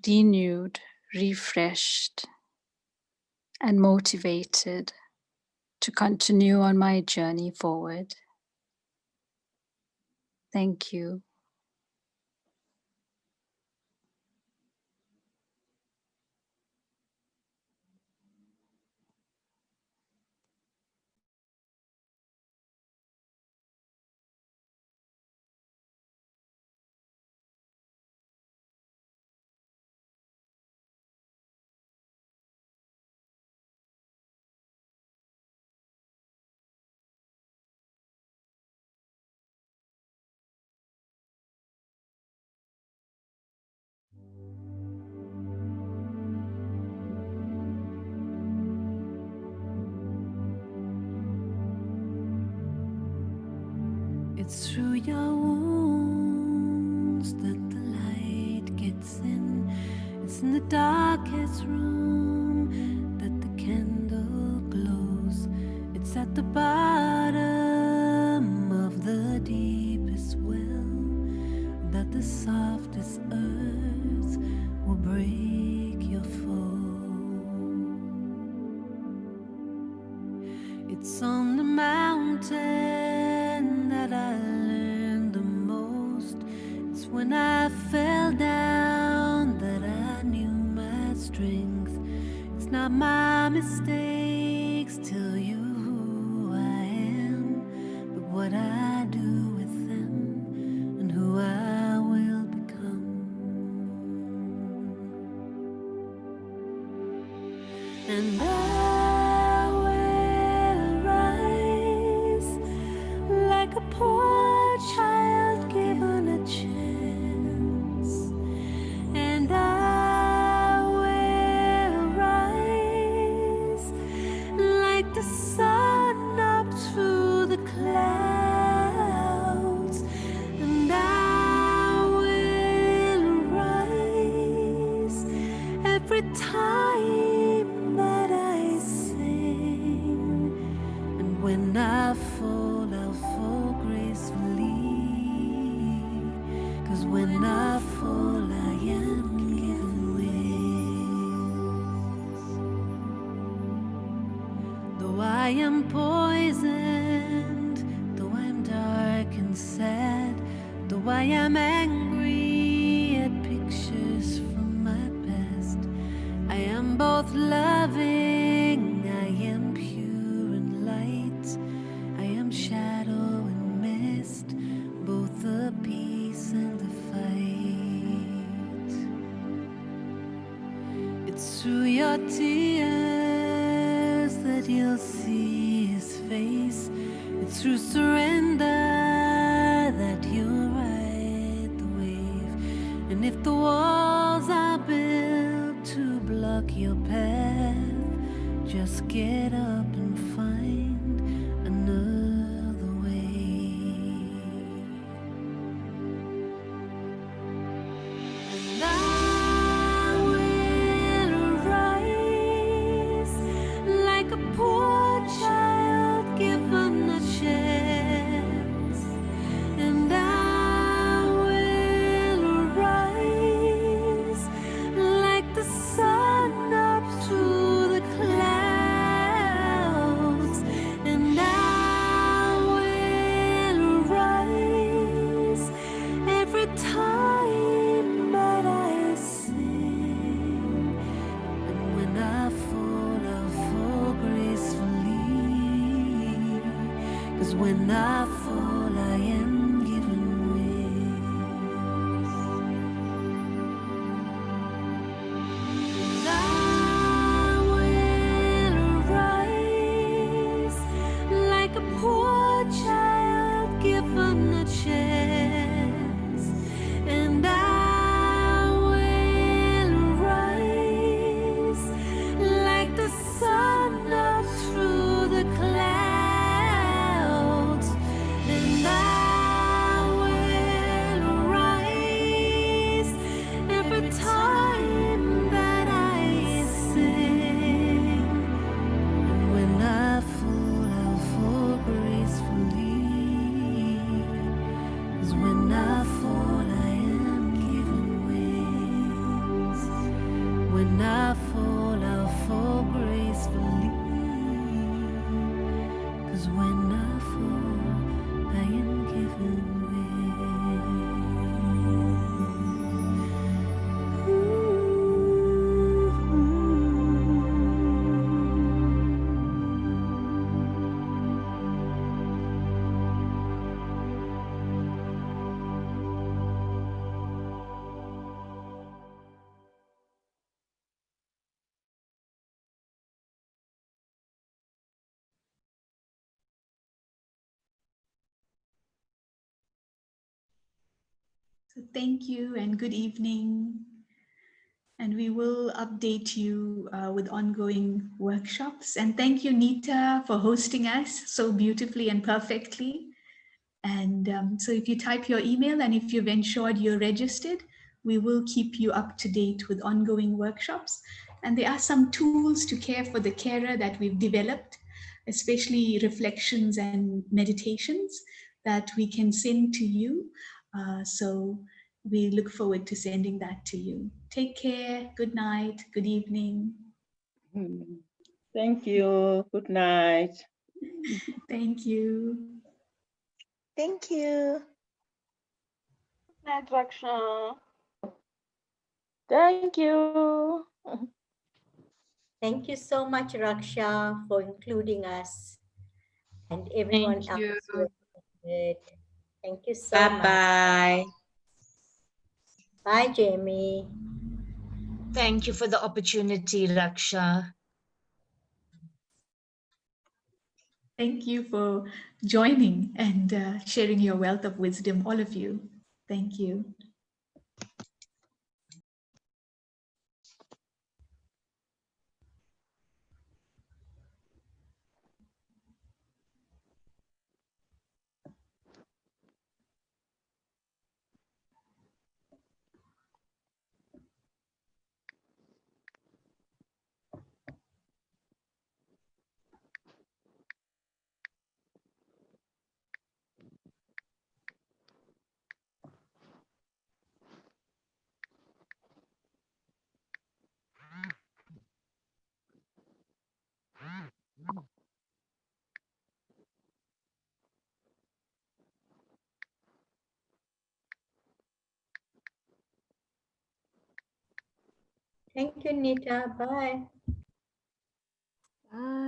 Renewed, refreshed, and motivated to continue on my journey forward. Thank you. It's through your wounds that the light gets in. It's in the darkest room that the candle glows. It's at the bottom of the deepest well that the softest earth will break your fall. It's on the mountain that I learned the most. It's when I fell down that I knew my strength. It's not my mistakes tell you who I am, but what I do with them and who I will become. And I like a poor child given a chance, and I will rise like the sun up through the clouds, and I will rise every time that I sing, and when I fall, I'll fall gracefully, 'cause when I fall, I am given wings. Though I am poisoned, though I'm dark and sad, though I am angry at pictures from my past, I am both loving, I am pure and light, I am shadow and mist, both the peace and the fight. It's through your tears that you'll see his face. It's through surrender that you'll ride the wave. And if the walls are built to block your path, just get up and find another way. And I will rise like a poor child given a chance, and I will rise like the sun up through the clouds, when I fall, I am given wings. And I will rise like a poor child given a chance. And I will rise like the sun up through the clouds. And I will rise every time that I sing. When I fall gracefully. 'Cause when I fall, I am given wings. When I fall, I'll fall gracefully. 'Cause when I fall, I am given So thank you and good evening. And we will update you with ongoing workshops. And thank you, Nita, for hosting us so beautifully and perfectly. And so if you type your email and if you've ensured you're registered, we will keep you up to date with ongoing workshops. And there are some tools to care for the carer that we've developed, especially reflections and meditations that we can send to you. So we look forward to sending that to you. Take care. Good night. Good evening. Thank you. Good night. Thank you. Thank you. Good night, Raksha. Thank you. Thank you so much, Raksha, for including us and everyone Thank else. you. who attended. Thank you so much. Bye-bye. Bye, Jamie. Thank you for the opportunity, Raksha. Thank you for joining and sharing your wealth of wisdom, all of you. Thank you. Thank you, Nita. Bye. Bye.